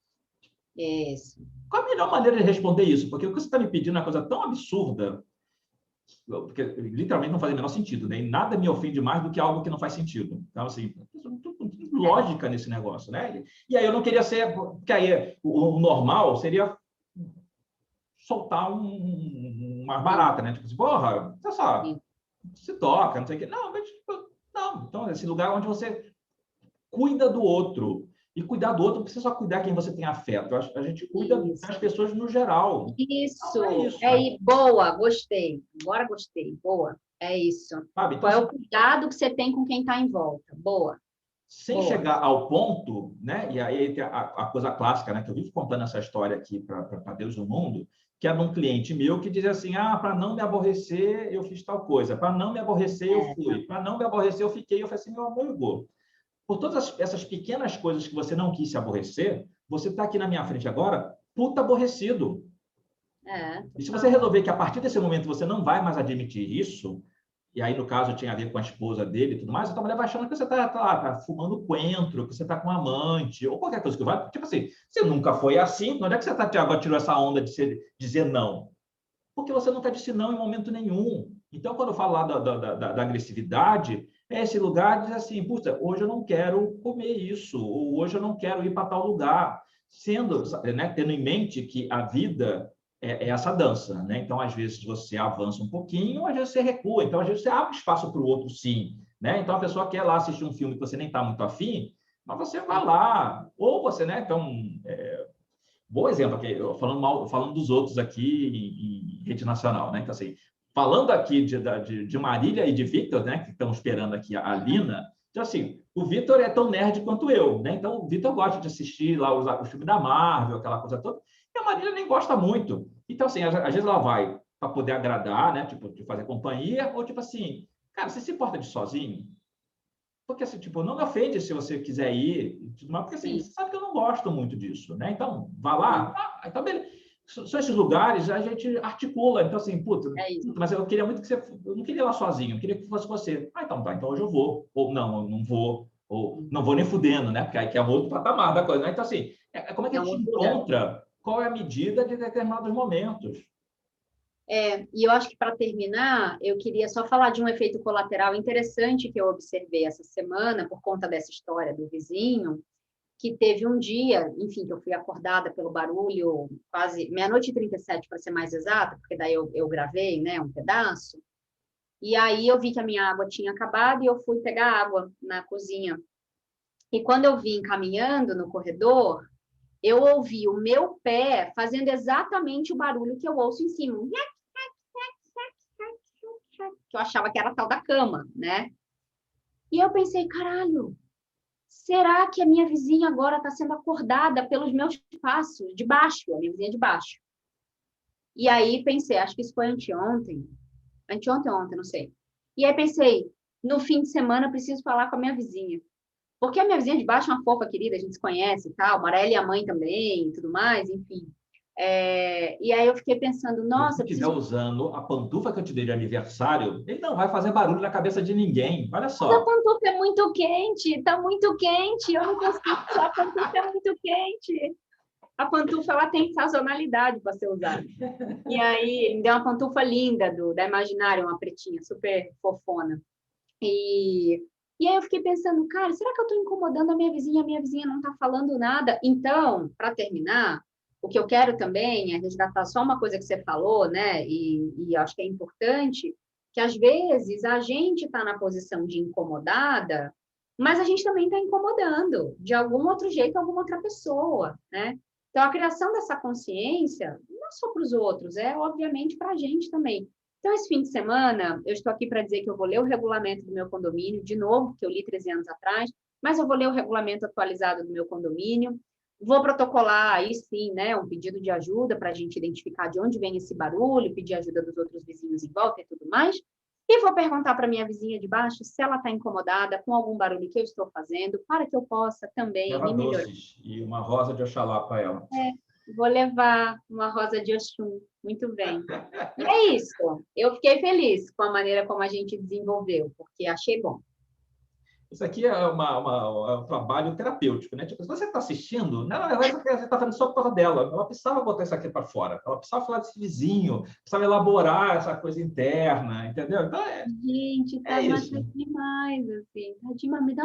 Isso. Qual a melhor maneira de responder isso? Porque o que você está me pedindo é uma coisa tão absurda, porque literalmente não faz o menor sentido, né? E nada me ofende mais do que algo que não faz sentido. Então, assim, lógica nesse negócio, né? E aí eu não queria ser... Porque aí o normal seria soltar uma barata, né? Tipo assim, porra, olha só, se toca, não sei o quê. Não, mas não. Então, esse lugar onde você cuida do outro. E cuidar do outro não precisa só cuidar quem você tem afeto. A gente cuida das pessoas no geral. Isso. Boa, gostei. Agora gostei. Boa. É isso. Sabe? Então, qual é o cuidado que você tem com quem está em volta? Boa. Sem chegar ao ponto, né? E aí tem a coisa clássica, né? Que eu vivo contando essa história aqui para Deus do mundo, que é de um cliente meu que dizia assim, para não me aborrecer, eu fiz tal coisa. Para não me aborrecer, eu fui. Para não me aborrecer, eu fiquei. Eu falei assim, meu amigo, por todas essas pequenas coisas que você não quis se aborrecer, você está aqui na minha frente agora, puta aborrecido. E se você resolver que a partir desse momento você não vai mais admitir isso, e aí, no caso, tinha a ver com a esposa dele e tudo mais, a tua mulher vai achando que você tá fumando coentro, que você está com um amante, ou qualquer coisa que vai. Tipo assim, você nunca foi assim, onde é que você agora tirou essa onda de dizer não? Porque você nunca disse não em momento nenhum. Então, quando eu falo lá da agressividade, é esse lugar de dizer assim, puxa, hoje eu não quero comer isso, ou hoje eu não quero ir para tal lugar, sendo, né, tendo em mente que a vida é essa dança, né? Então, às vezes, você avança um pouquinho, às vezes você recua, então, às vezes, você abre espaço para o outro, sim, né? Então, a pessoa quer lá assistir um filme que você nem está muito afim, mas você vai lá, ou você, né? Então, bom exemplo aqui, eu falando dos outros aqui em rede nacional, né? Então, assim, falando aqui de Marília e de Victor, né? Que estão esperando aqui a Lina. Então, assim, o Victor é tão nerd quanto eu, né? Então, o Victor gosta de assistir lá os filmes da Marvel, aquela coisa toda, e a Marília nem gosta muito. Então, assim, às vezes ela vai para poder agradar, né? Tipo, de fazer companhia, ou tipo assim, cara, você se importa de sozinho? Porque, assim, tipo, não me ofende se você quiser ir, porque, assim, você sabe que eu não gosto muito disso, né? Então, vá lá. Ah, então, beleza. São esses lugares, a gente articula. Então, assim, puta, mas eu queria muito que você... Eu não queria ir lá sozinho, eu queria que fosse você. Ah, então tá, então hoje eu vou. Ou não, eu não vou. Ou não vou nem fudendo, né? Porque aí que é outro patamar da coisa, né? Então, assim, como é que a gente encontra qual é a medida de determinados momentos? E eu acho que para terminar, eu queria só falar de um efeito colateral interessante que eu observei essa semana por conta dessa história do vizinho, que teve um dia, enfim, que eu fui acordada pelo barulho, quase meia-noite e 37, para ser mais exata, porque daí eu gravei, né, um pedaço, e aí eu vi que a minha água tinha acabado e eu fui pegar água na cozinha. E quando eu vim caminhando no corredor, eu ouvi o meu pé fazendo exatamente o barulho que eu ouço em cima, que eu achava que era a tal da cama, né? E eu pensei, caralho, será que a minha vizinha agora está sendo acordada pelos meus passos de baixo, a minha vizinha de baixo? E aí pensei, acho que isso foi anteontem ou ontem, não sei. E aí pensei, no fim de semana eu preciso falar com a minha vizinha. Porque a minha vizinha de baixo é uma fofa querida, a gente se conhece e tal, Marela e a mãe também, e tudo mais, enfim. E aí eu fiquei pensando, Se você nossa, estiver preciso... usando a pantufa que eu te dei de aniversário, ele não vai fazer barulho na cabeça de ninguém. Olha Mas a só. pantufa é muito quente, tá muito quente, eu não consigo usar, a pantufa é muito quente. A pantufa, ela tem sazonalidade para ser usada. E aí, ele me deu uma pantufa linda da Imaginário, uma pretinha, super fofona. E aí eu fiquei pensando, cara, será que eu estou incomodando a minha vizinha não está falando nada? Então, para terminar, o que eu quero também é resgatar só uma coisa que você falou, né? E acho que é importante, que às vezes a gente está na posição de incomodada, mas a gente também está incomodando, de algum outro jeito, alguma outra pessoa, né? Então, a criação dessa consciência, não só para os outros, é obviamente para a gente também. Então, esse fim de semana, eu estou aqui para dizer que eu vou ler o regulamento do meu condomínio, de novo, que eu li 13 anos atrás, mas eu vou ler o regulamento atualizado do meu condomínio, vou protocolar aí sim, né, um pedido de ajuda para a gente identificar de onde vem esse barulho, pedir ajuda dos outros vizinhos em volta e tudo mais, e vou perguntar para minha vizinha de baixo se ela está incomodada com algum barulho que eu estou fazendo, para que eu possa também Leva me melhorar. doces e uma rosa de Oxalá para ela. Vou levar uma rosa de Oxum. Muito bem. E é isso. Eu fiquei feliz com a maneira como a gente desenvolveu, porque achei bom. Isso aqui é um trabalho terapêutico, né? Tipo, se você está assistindo, não, você está fazendo só por causa dela. Ela precisava botar isso aqui para fora. Ela precisava falar desse vizinho, precisava elaborar essa coisa interna, entendeu? Então, Gente, tá isso. demais, assim. Tá demais. Me dá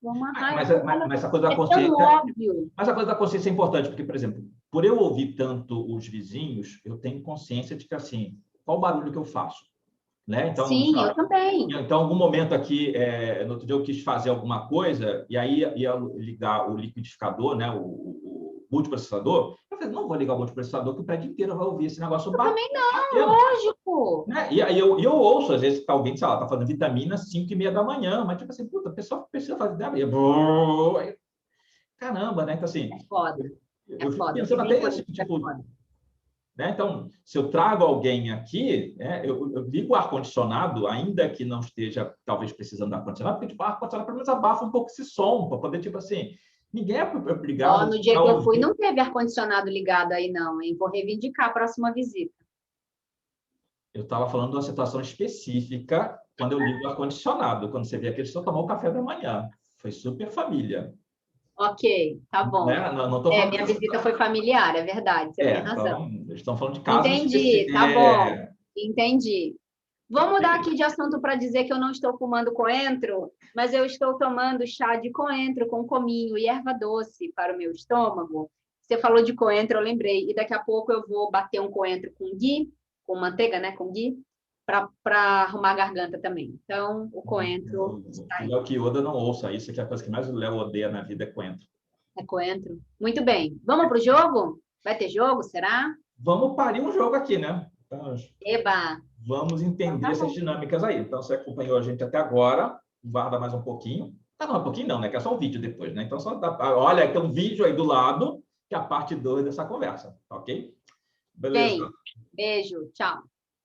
uma raiva. Mas essa coisa da É tão consciência... óbvio. Mas a coisa da consciência é importante, porque, por exemplo, por eu ouvir tanto os vizinhos, eu tenho consciência de que, assim, qual o barulho que eu faço? Né? Então, Sim, eu também. então, em algum momento aqui, no outro dia eu quis fazer alguma coisa, e aí ia ligar o liquidificador, né? o multiprocessador. Eu falei, não vou ligar o multiprocessador, que o prédio inteiro vai ouvir esse negócio Eu também não, batendo. lógico. Né? E aí eu ouço, às vezes, que alguém, sei lá, está fazendo vitamina às 5h30 da manhã, mas tipo assim, puta, a pessoa precisa fazer vitamina. Caramba, né? Então, assim, É foda. eu fico Foda. pensando até assim, É tipo, foda. né? Então, se eu trago alguém aqui, né, eu ligo o ar-condicionado, ainda que não esteja, talvez, precisando do ar-condicionado, porque tipo, o ar-condicionado pelo menos abafa um pouco esse som, para poder, tipo assim, ninguém é obrigado No dia a que eu fui, ouvir. não teve ar-condicionado ligado aí, não, hein? Vou reivindicar a próxima visita. Eu estava falando de uma situação específica quando eu ligo o ar-condicionado, quando você vê que eles estão tomando café da manhã. Foi super família. Ok, tá bom. Né? Não estou falando Minha visita foi familiar, é verdade, você tem razão. então, eles estão falando de casos Entendi, específicos. tá bom. Entendi. Vou mudar aqui de assunto para dizer que eu não estou fumando coentro, mas eu estou tomando chá de coentro com cominho e erva doce para o meu estômago. Você falou de coentro, eu lembrei. E daqui a pouco eu vou bater um coentro com ghee, com manteiga, né? Com ghee, para arrumar a garganta também. Então, o coentro está aí. O Léo Kioda não ouça isso, que é a coisa que mais o Léo odeia na vida é coentro. É coentro. Muito bem. Vamos para o jogo? Vai ter jogo, será? Vamos parir um jogo aqui, né? Então, Eba! vamos entender essas dinâmicas aí. Então, você acompanhou a gente até agora, guarda mais um pouquinho. Ah, não, um pouquinho não, né? Que é só um vídeo depois, né? Então, olha, tem um vídeo aí do lado, que é a parte 2 dessa conversa, ok? Beleza. Bem, beijo, tchau.